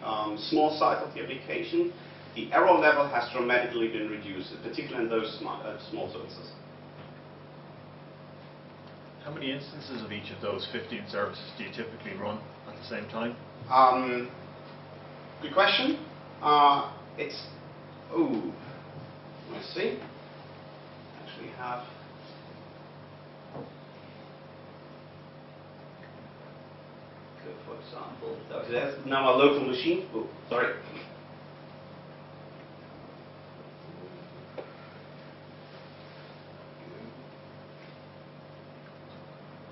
A: small size of the application, the error level has dramatically been reduced, particularly in those small services.
K: How many instances of each of those 15 services do you typically run at the same time?
A: Good question. Let's see. Actually have. For example, that's now a local machine. Oh, sorry.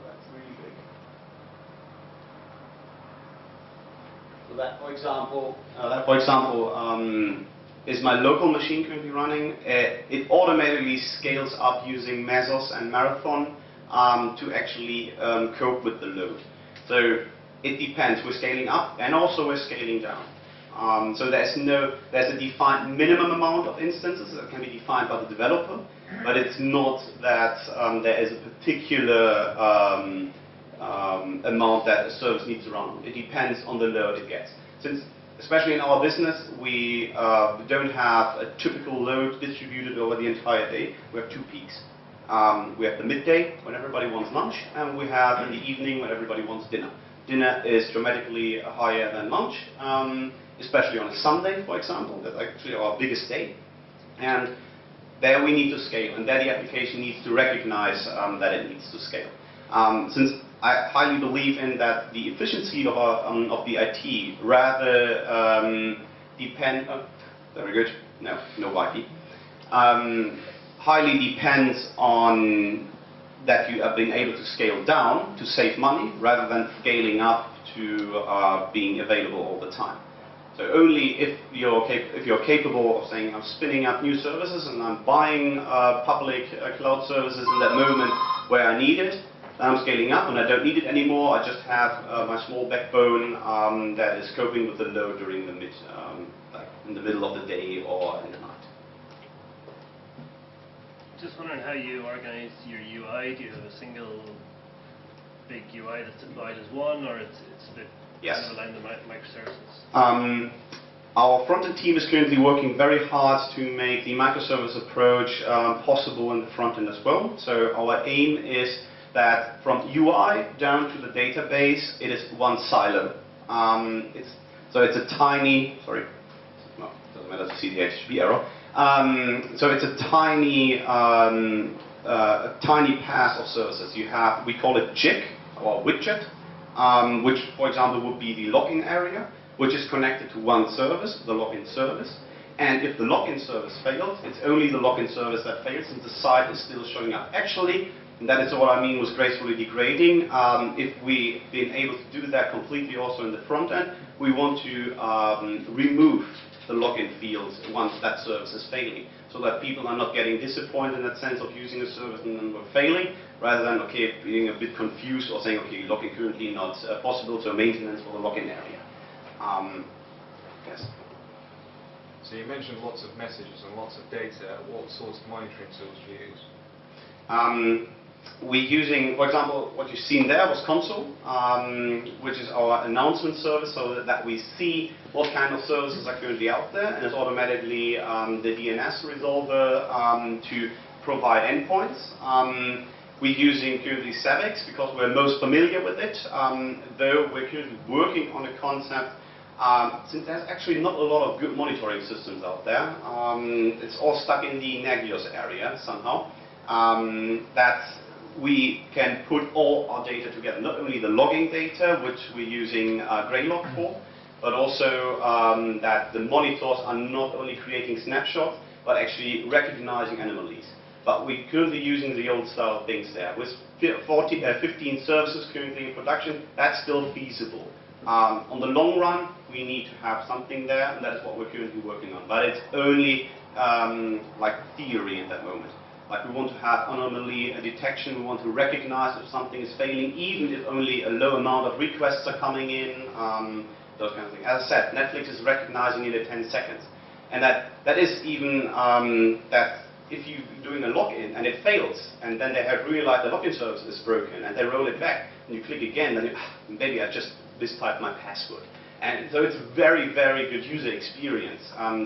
A: That's really big. So that, for example, is my local machine currently running. It automatically scales up using Mesos and Marathon to actually cope with the load. So it depends. We're scaling up and also we're scaling down. So there's a defined minimum amount of instances that can be defined by the developer, but it's not that there is a particular amount that a service needs to run. It depends on the load it gets. Since, especially in our business, we don't have a typical load distributed over the entire day. We have two peaks. We have the midday, when everybody wants lunch, and we have in the evening, when everybody wants dinner. Dinner is dramatically higher than lunch, especially on a Sunday, for example. That's actually our biggest day. And there we need to scale, and there the application needs to recognize that it needs to scale. Since I highly believe in that the efficiency of the IT rather depend. Very good. No IP. Highly depends on that you have been able to scale down to save money rather than scaling up to being available all the time. So only if you're capable of saying I'm spinning up new services and I'm buying public cloud services in that moment where I need it, then I'm scaling up and I don't need it anymore. I just have my small backbone that is coping with the load during like in the middle of the day or in the night.
L: Just wondering how you organize your UI. Do you have a single big UI that's deployed as one, or it's split
A: Yes.
L: along the microservices?
A: Our front-end team is currently working very hard to make the microservice approach possible in the front-end as well. So our aim is that from UI down to the database, it is one silo. So it's a tiny, sorry, no, doesn't matter to see the HTTP error. So it's a tiny path of services. You have, we call it JIC or widget, which, for example, would be the login area, which is connected to one service, the login service. And if the login service fails, it's only the login service that fails, and the site is still showing up. Actually, and that is what I mean was gracefully degrading. If we've been able to do that completely also in the front end, we want to remove the login fields once that service is failing, so that people are not getting disappointed in that sense of using a service and then we're failing, rather than being a bit confused or saying login currently not possible, so maintenance for the login area. Yes.
J: So you mentioned lots of messages and lots of data. What sorts of monitoring tools do you use?
A: We're using, for example, what you've seen there was Console, which is our announcement service, so that we see what kind of services are currently out there, and it's automatically the DNS resolver to provide endpoints. We're using currently Savix because we're most familiar with it, though we're currently working on a concept, since there's actually not a lot of good monitoring systems out there. It's all stuck in the Nagios area somehow. That we can put all our data together, not only the logging data, which we're using Greylog for, but also that the monitors are not only creating snapshots, but actually recognizing anomalies. But we're currently using the old style things there. With 15 services currently in production, that's still feasible. On the long run, we need to have something there, and that is what we're currently working on. But it's only like theory at that moment. Like we want to have anomaly detection, we want to recognize if something is failing, even if only a low amount of requests are coming in, those kind of things. As I said, Netflix is recognizing it in 10 seconds. And that is even that if you're doing a login and it fails, and then they have realized the login service is broken, and they roll it back, and you click again, then maybe I just mistyped my password. And so it's a very, very good user experience.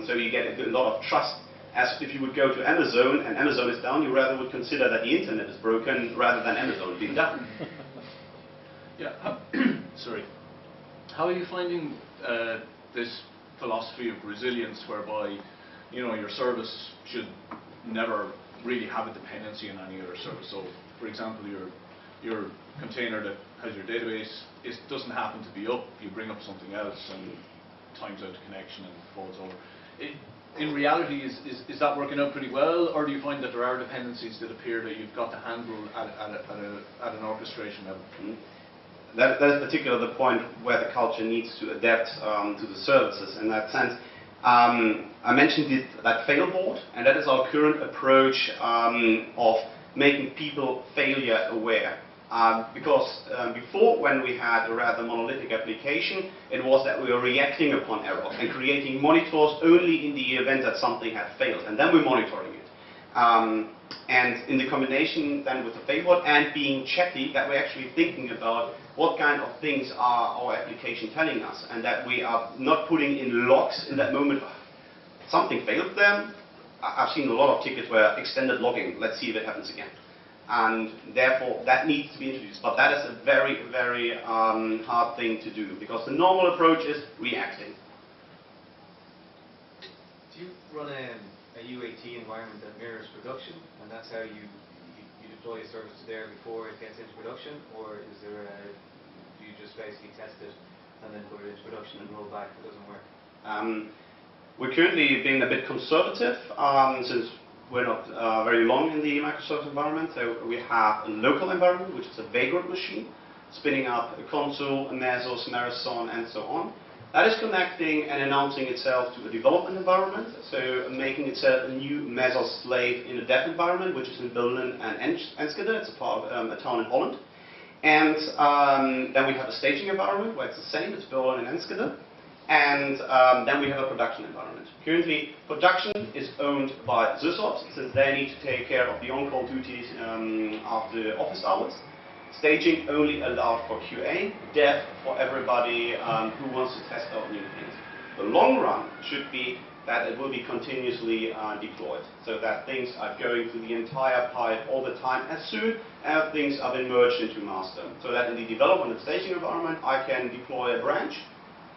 A: So you get a lot of trust. As if you would go to Amazon and Amazon is down, you rather would consider that the internet is broken rather than Amazon being down.
K: Yeah, sorry. How are you finding this philosophy of resilience, whereby your service should never really have a dependency on any other service? So, for example, your container that has your database doesn't happen to be up. You bring up something else and times out the connection and falls over. In reality, is that working out pretty well, or do you find that there are dependencies that appear that you've got to handle at an orchestration level?
A: That is particularly the point where the culture needs to adapt to the services. In that sense, I mentioned that fail board, and that is our current approach of making people failure aware. Because before, when we had a rather monolithic application, it was that we were reacting upon error and creating monitors only in the event that something had failed, and then we're monitoring it. And in the combination then with the failboard and being chatty, that we're actually thinking about what kind of things are our application telling us, and that we are not putting in logs in that moment. Something failed there. I've seen a lot of tickets where extended logging, let's see if it happens again. And therefore, that needs to be introduced. But that is a very, very hard thing to do, because the normal approach is reacting.
F: Do you run a UAT environment that mirrors production, and that's how you deploy a service to there before it gets into production, or is there do you just basically test it and then put it into production and roll back if it doesn't work?
A: We're currently being a bit conservative, since we're not very long in the microservice environment. So we have a local environment, which is a vagrant machine, spinning up a console, a Mesos, Marathon, and so on. That is connecting and announcing itself to a development environment, so making itself a new Mesos slave in a dev environment, which is in Berlin and Enschede. It's a part of a town in Holland. And then we have a staging environment where it's the same, it's Berlin and Enschede. And then we have a production environment. Currently, production is owned by SysOps, since they need to take care of the on-call duties after office hours. Staging only allowed for QA, dev for everybody who wants to test out new things. The long run should be that it will be continuously deployed, so that things are going through the entire pipe all the time as soon as things are being merged into master. So that in the development and staging environment, I can deploy a branch.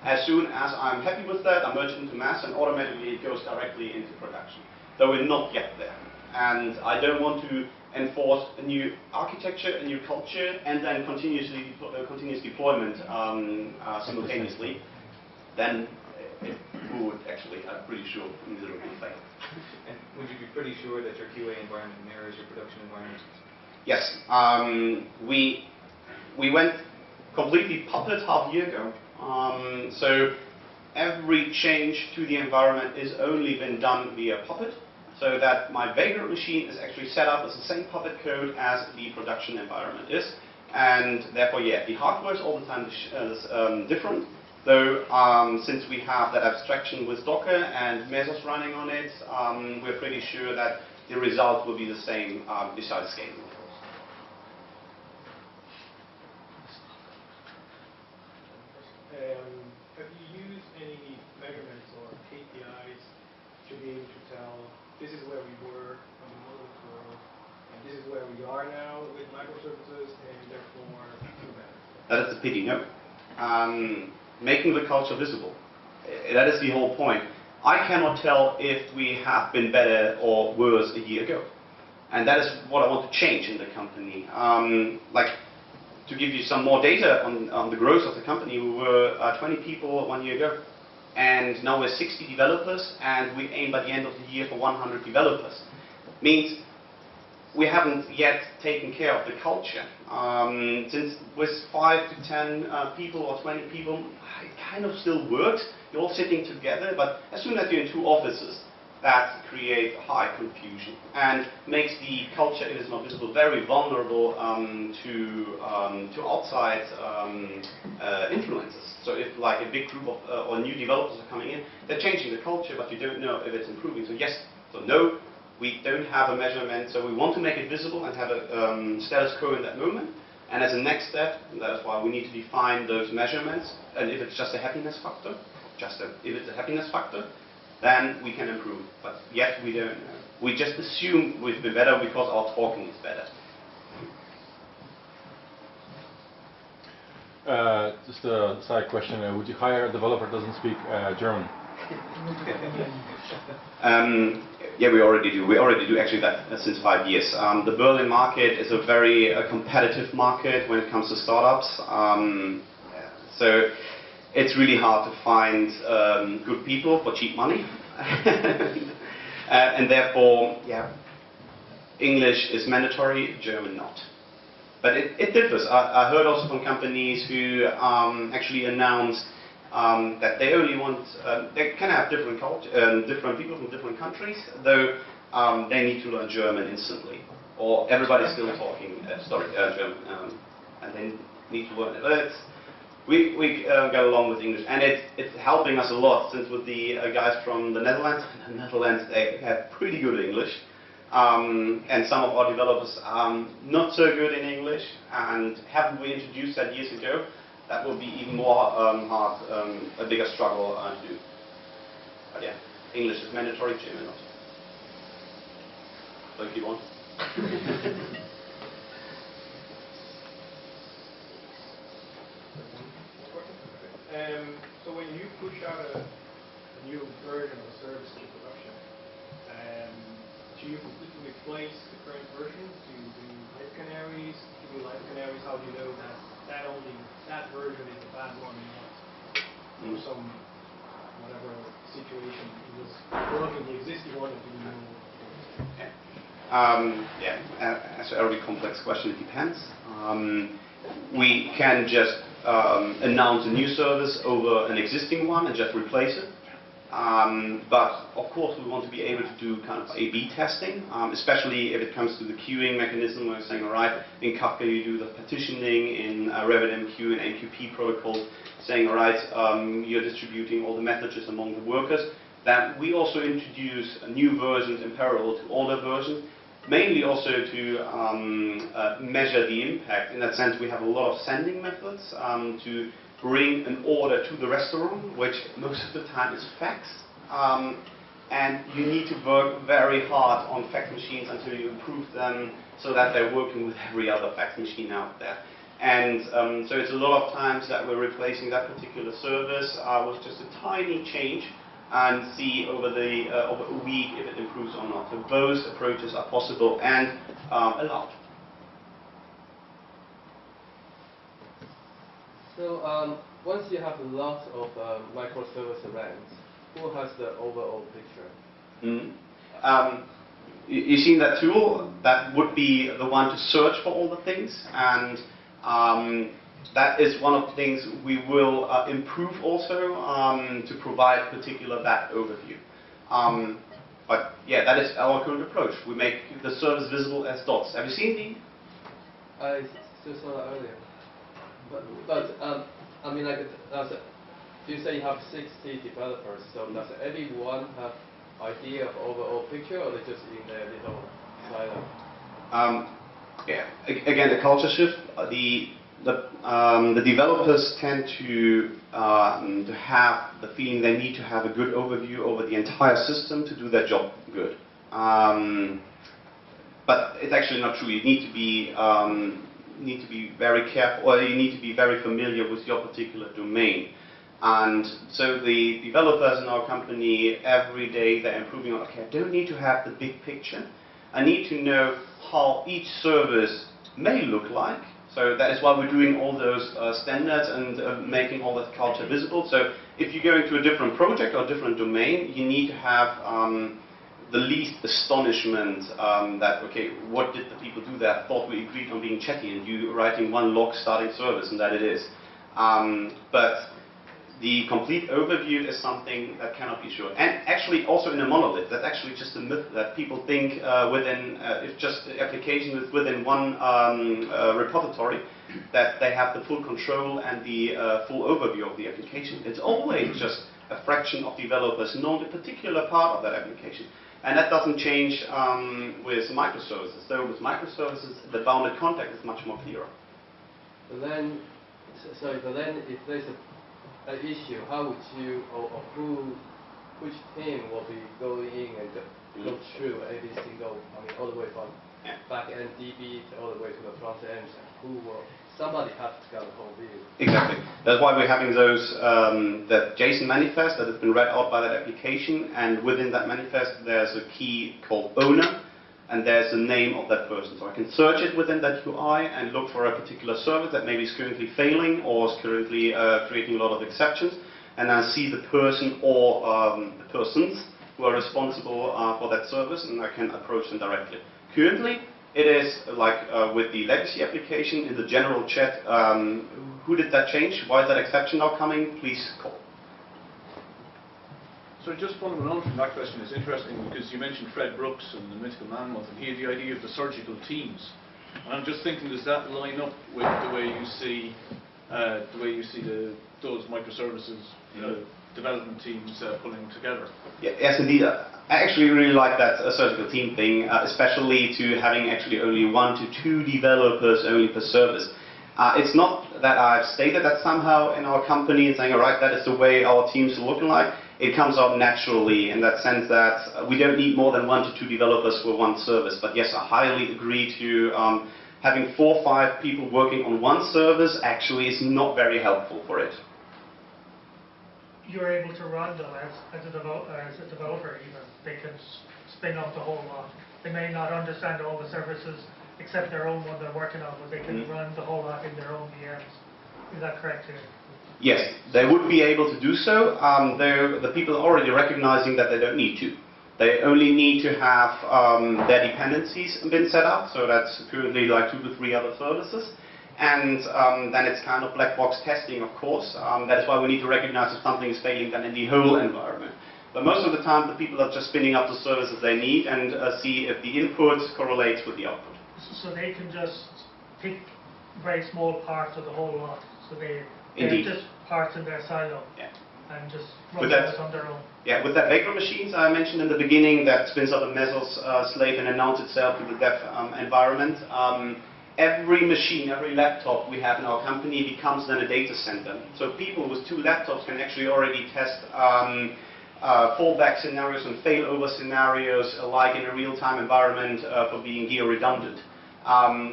A: As soon as I'm happy with that, I merge it into master, and automatically it goes directly into production. Though we're not yet there. And I don't want to enforce a new architecture, a new culture, and then continuous deployment simultaneously. Then it would actually, I'm pretty sure, miserably fail.
F: And would you be pretty sure that your QA environment mirrors your production environment?
A: Yes. We went completely Puppet half a year ago. So every change to the environment is only been done via Puppet, so that my vagrant machine is actually set up as the same Puppet code as the production environment is. And therefore, yeah, the hardware is all the time different. Though, since we have that abstraction with Docker and Mesos running on it, we're pretty sure that the result will be the same besides scaling, of course.
D: Have you used any measurements or KPIs to be able to tell this is where we were on the monolith world, and this is where we are now with microservices, and therefore do better?
A: That is a pity, no. Making the culture visible. That is the whole point. I cannot tell if we have been better or worse a year ago. And that is what I want to change in the company. Like, to give you some more data on the growth of the company, we were 20 people 1 year ago. And now we're 60 developers, and we aim by the end of the year for 100 developers. Means we haven't yet taken care of the culture. Since with 5 to 10 people or 20 people, it kind of still works. You're all sitting together, but as soon as you're in 2 offices, that creates high confusion and makes the culture, it is not visible, very vulnerable to outside influences. So if like a big group of or new developers are coming in, they're changing the culture, but you don't know if it's improving. So yes, so no, we don't have a measurement, so we want to make it visible and have a status quo in that moment. And as a next step, that is why we need to define those measurements. And if it's just a happiness factor, if it's a happiness factor, then we can improve. But yet we don't know. We just assume we've been better because our talking is better.
H: Just a side question. Would you hire a developer who doesn't speak German?
A: Yeah, we already do. We already do actually that since 5 years. The Berlin market is a very competitive market when it comes to startups. So it's really hard to find good people for cheap money. And therefore, yeah, English is mandatory, German not. But it differs. I heard also from companies who actually announce that they only want, they can have different people from different countries, though they need to learn German instantly. or everybody's still talking, German, and they need to learn it. But we get along with English, and it's helping us a lot, since with the guys from the Netherlands, they have pretty good English, and some of our developers are not so good in English, and haven't we introduced that years ago, that will be even more hard, a bigger struggle to do. But yeah, English is mandatory, German not. So if you want.
D: So when you push out a new version of a service to production, do you completely replace the current version? Do you do live canaries? Do you do live canaries? How do you know that version is a bad one, not some whatever situation you just plug in the existing one and do
A: that's a very complex question. It depends. We can just announce a new service over an existing one and just replace it. But of course we want to be able to do kind of A/B testing, especially if it comes to the queuing mechanism, where we're saying, all right, in Kafka you do the partitioning, in RabbitMQ and AQP protocols, saying, all right, you're distributing all the messages among the workers. That we also introduce new versions in parallel to older versions, mainly also to measure the impact. In that sense, we have a lot of sending methods to bring an order to the restaurant, which most of the time is fax. And you need to work very hard on fax machines until you improve them so that they're working with every other fax machine out there. And so it's a lot of times that we're replacing that particular service with just a tiny change, and see over a week if it improves or not. So both approaches are possible and allowed.
M: So once you have lots of microservice events, who has the overall picture?
A: You see that tool? That would be the one to search for all the things, and that is one of the things we will improve also to provide particular that overview. But yeah, that is our current approach. We make the service visible as dots. Have you seen the?
M: I still saw that earlier. But I mean, like, you say you have 60 developers, so does everyone have idea of overall picture, or they just in their little silo?
A: Yeah, again, the culture shift. The developers tend to have the feeling they need to have a good overview over the entire system to do their job good. But it's actually not true. You need to be very careful, or you need to be very familiar with your particular domain. And so the developers in our company, every day they're improving on, okay, I don't need to have the big picture. I need to know how each service may look like. So that is why we're doing all those standards and making all that culture visible. So if you go into a different project or a different domain, you need to have the least astonishment that, okay, what did the people do there? Thought we agreed on being chatty, and you writing one log starting service, and that it is. But the complete overview is something that cannot be sure. And actually also in a monolith, that's actually just a myth that people think if just the application is within one repository, that they have the full control and the full overview of the application. It's always just a fraction of developers know a particular part of that application. And that doesn't change with microservices. So with microservices, the bounded context is much more clearer.
M: But then, if there's an issue, how would you, or which team will be going in and go through every single, all the way from back-end DB to all the way to the front end? Somebody has to get the whole view.
A: Exactly. That's why we're having those, that JSON manifest that has been read out by that application, and within that manifest there's a key called owner, and there's the name of that person. So I can search it within that UI and look for a particular service that maybe is currently failing or is currently creating a lot of exceptions, and I see the person or the persons who are responsible for that service, and I can approach them directly. Currently, it is like with the legacy application in the general chat, who did that change? Why is that exception now coming? Please call.
K: So just following on from that question, it's interesting because you mentioned Fred Brooks and the Mythical Man Month, and he had the idea of the surgical teams. And I'm just thinking, does that line up with the way you see those microservices development teams pulling together?
A: Yeah, yes, indeed. I actually really like that surgical team thing, especially to having actually only 1 to 2 developers only per service. It's not that I've stated that somehow in our company and saying, all right, that is the way our teams are looking like. It comes out naturally in that sense that we don't need more than 1 to 2 developers for one service. But yes, I highly agree to having 4 or 5 people working on one service actually is not very helpful for it.
E: You're able to run them as a developer even. They can spin up the whole lot. They may not understand all the services except their own one they're working on, but they can run the whole lot in their own VMs. Is that correct too?
A: Yes, they would be able to do so, though the people are already recognizing that they don't need to. They only need to have their dependencies been set up, so that's currently like 2 to 3 other services. And then it's kind of black box testing, of course. That is why we need to recognize if something is failing then in the whole environment. But most of the time the people are just spinning up the services they need and see if the input correlates with the output.
E: So they can just pick very small parts of the whole lot. So they're just parts in their silo and just run those on their own.
A: Yeah, with that Baker machines I mentioned in the beginning that spins up a Mesos slave and announces itself to the dev environment. Every machine, every laptop we have in our company becomes then a data center. So people with 2 laptops can actually already test fallback scenarios and failover scenarios like in a real-time environment for being geo-redundant.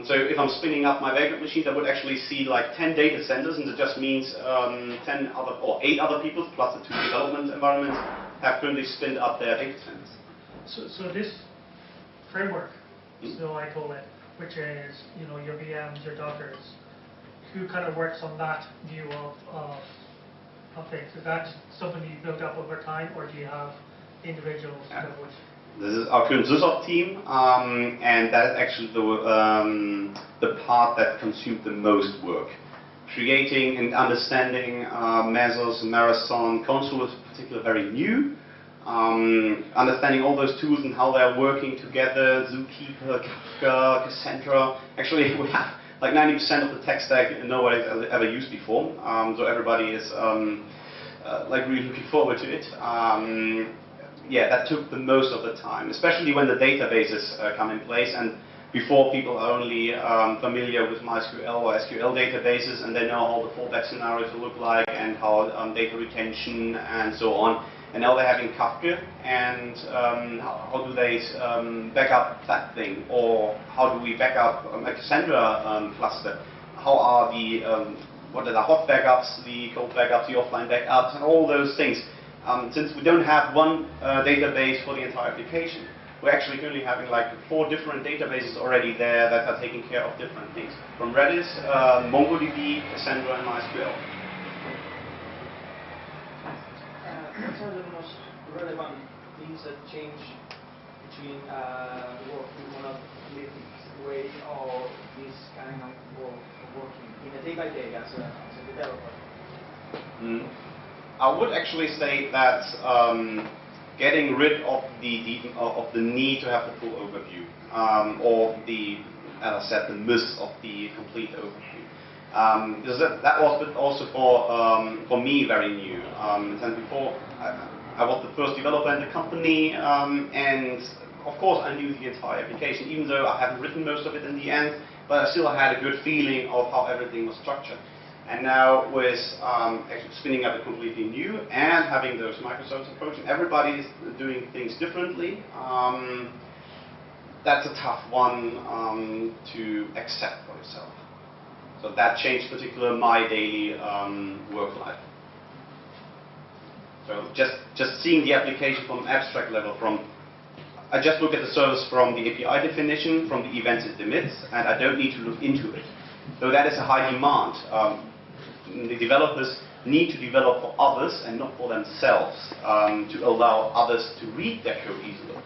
A: So if I'm spinning up my Vagrant machine, I would actually see like 10 data centers, and it just means 10 other or 8 other people plus the 2 development environments have currently spinned up their data centers.
E: So this framework, so I call it, which is your VMs, your Dockers, who kind of works on that view of things? Is that something you built up over time, or do you have individuals that would?
A: This is our current SysOps team, and that is actually the part that consumed the most work. Creating and understanding Mesos, Marathon, Consul is particularly very new. Understanding all those tools and how they're working together, Zookeeper, Kafka, Cassandra. Actually, we have like 90% of the tech stack nobody's ever used before, so everybody is like really looking forward to it. Yeah, that took the most of the time, especially when the databases come in place, and before people are only familiar with MySQL or SQL databases, and they know how the fallback scenarios look like and how data retention and so on. And now they're having Kafka, and how do they back up that thing, or how do we back up a Cassandra cluster? How are the what are the hot backups, the cold backups, the offline backups, and all those things? Since we don't have one database for the entire application, we're actually currently having like 4 different databases already there that are taking care of different things, from Redis, MongoDB, Cassandra, and MySQL.
C: What are the most relevant things that change between working monolithic way or this kind of working in a day-by-day as a developer?
A: I would actually say that getting rid of the need to have the full overview, or the, as I said, the myth of the complete overview. Because that was also for me very new. And before, I was the first developer in the company, and of course I knew the entire application, even though I haven't written most of it in the end, but I still had a good feeling of how everything was structured. And now with actually spinning up a completely new and having those microservice approach, and everybody is doing things differently, that's a tough one to accept for yourself. So that changed particularly my daily work life. So just seeing the application from abstract level, I just look at the service from the API definition, from the events it emits, and I don't need to look into it. So that is a high demand. The developers need to develop for others and not for themselves, to allow others to read their code easily.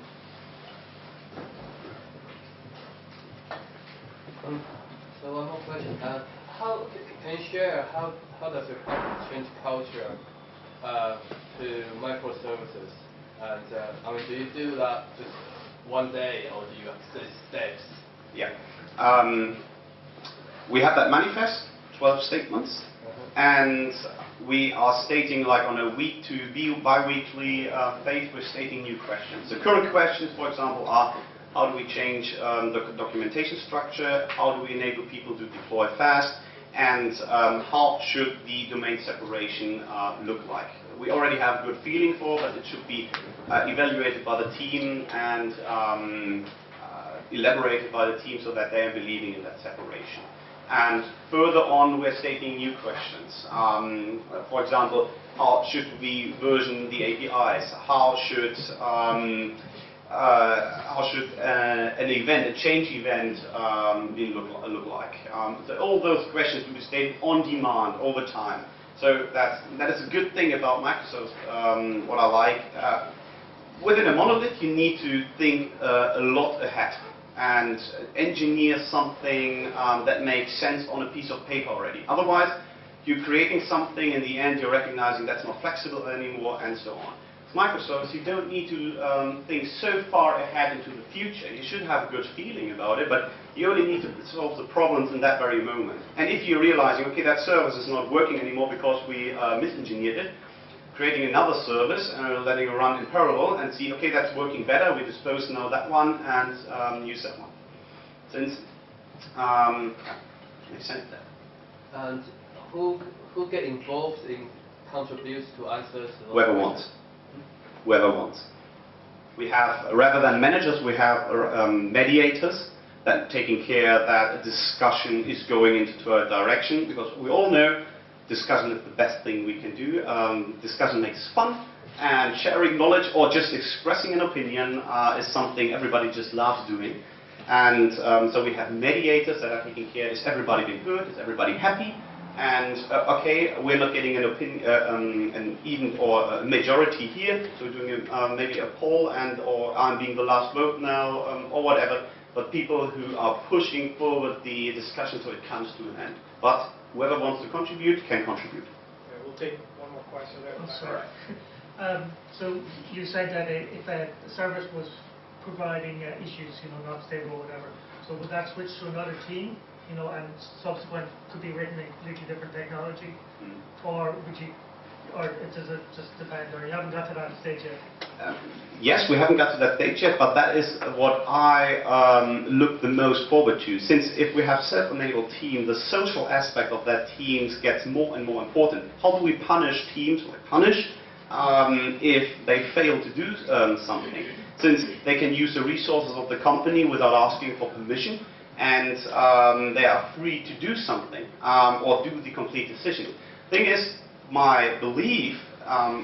M: So one more question. How can you share how does your company change culture to microservices? And I mean, do you do that just one day, or do you access steps?
A: Yeah. We have that manifest, 12 statements, and we are stating, like on a bi-weekly phase, we're stating new questions. The current questions, for example, are how do we change the documentation structure, how do we enable people to deploy fast, and how should the domain separation look like. We already have a good feeling for, but it should be evaluated by the team and elaborated by the team so that they are believing in that separation. And further on, we're stating new questions. For example, how should we version the APIs? How should an event, a change event, look like? So all those questions will be stated on demand over time. So that is a good thing about Microservice. What I like, within a monolith, you need to think a lot ahead and engineer something that makes sense on a piece of paper already. Otherwise, you're creating something, in the end you're recognizing that's not flexible anymore, and so on. With Microservice, you don't need to think so far ahead into the future. You should have a good feeling about it, but you only need to solve the problems in that very moment. And if you're realizing, okay, that service is not working anymore because we misengineered it, creating another service and letting it run in parallel and see, okay, that's working better, we dispose now that one and use that one. Since, makes sense there.
M: And who get involved in contributes to answers?
A: Whoever wants. Whoever wants. We have, rather than managers, we have mediators that taking care that a discussion is going into a direction, because we all know discussion is the best thing we can do. Discussion makes fun, and sharing knowledge or just expressing an opinion is something everybody just loves doing. And so we have mediators that are taking care, is everybody being heard, is everybody happy? And okay, we're not getting an opinion, an even or a majority here, so we're doing maybe a poll, and or I'm being the last vote now, or whatever. But people who are pushing forward the discussion so it comes to an end. But whoever wants to contribute can contribute.
D: Yeah, we'll take one more question there.
E: Oh, sorry. So you said that if a service was providing issues, not stable or whatever, so would that switch to another team, and subsequent could be written in completely different technology, or would you, or does it just depend, or you haven't got to that stage yet?
A: Yes, we haven't got to that stage yet, but that is what I look the most forward to. Since if we have self-enabled team, the social aspect of that team gets more and more important. How do we punish teams, if they fail to do something? Since they can use the resources of the company without asking for permission, and they are free to do something or do the complete decision. Thing is, my belief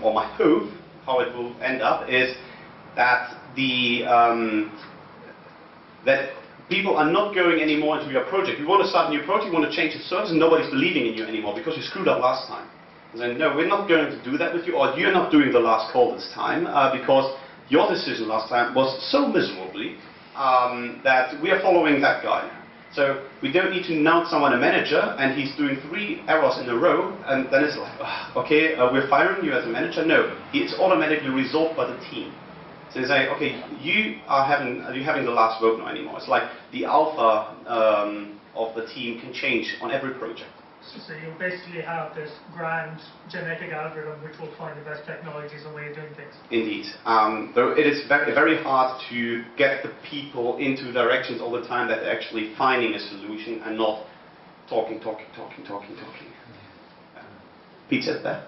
A: or my hope, how it will end up, is that that people are not going anymore into your project. You want to start a new project, you want to change the service, and nobody's believing in you anymore because you screwed up last time. And then, no, we're not going to do that with you, or you're not doing the last call this time because your decision last time was so miserably that we are following that guy. So we don't need to announce someone a manager and he's doing 3 errors in a row, and then it's like, okay, we're firing you as a manager. No, it's automatically resolved by the team. So they say, okay, you are having the last vote now anymore. It's like the alpha of the team can change on every project.
E: So you basically have this grand genetic algorithm which will find the best technologies and way of doing things.
A: Indeed. Though it is very, very hard to get the people into directions all the time that they're actually finding a solution and not talking. Pete said that.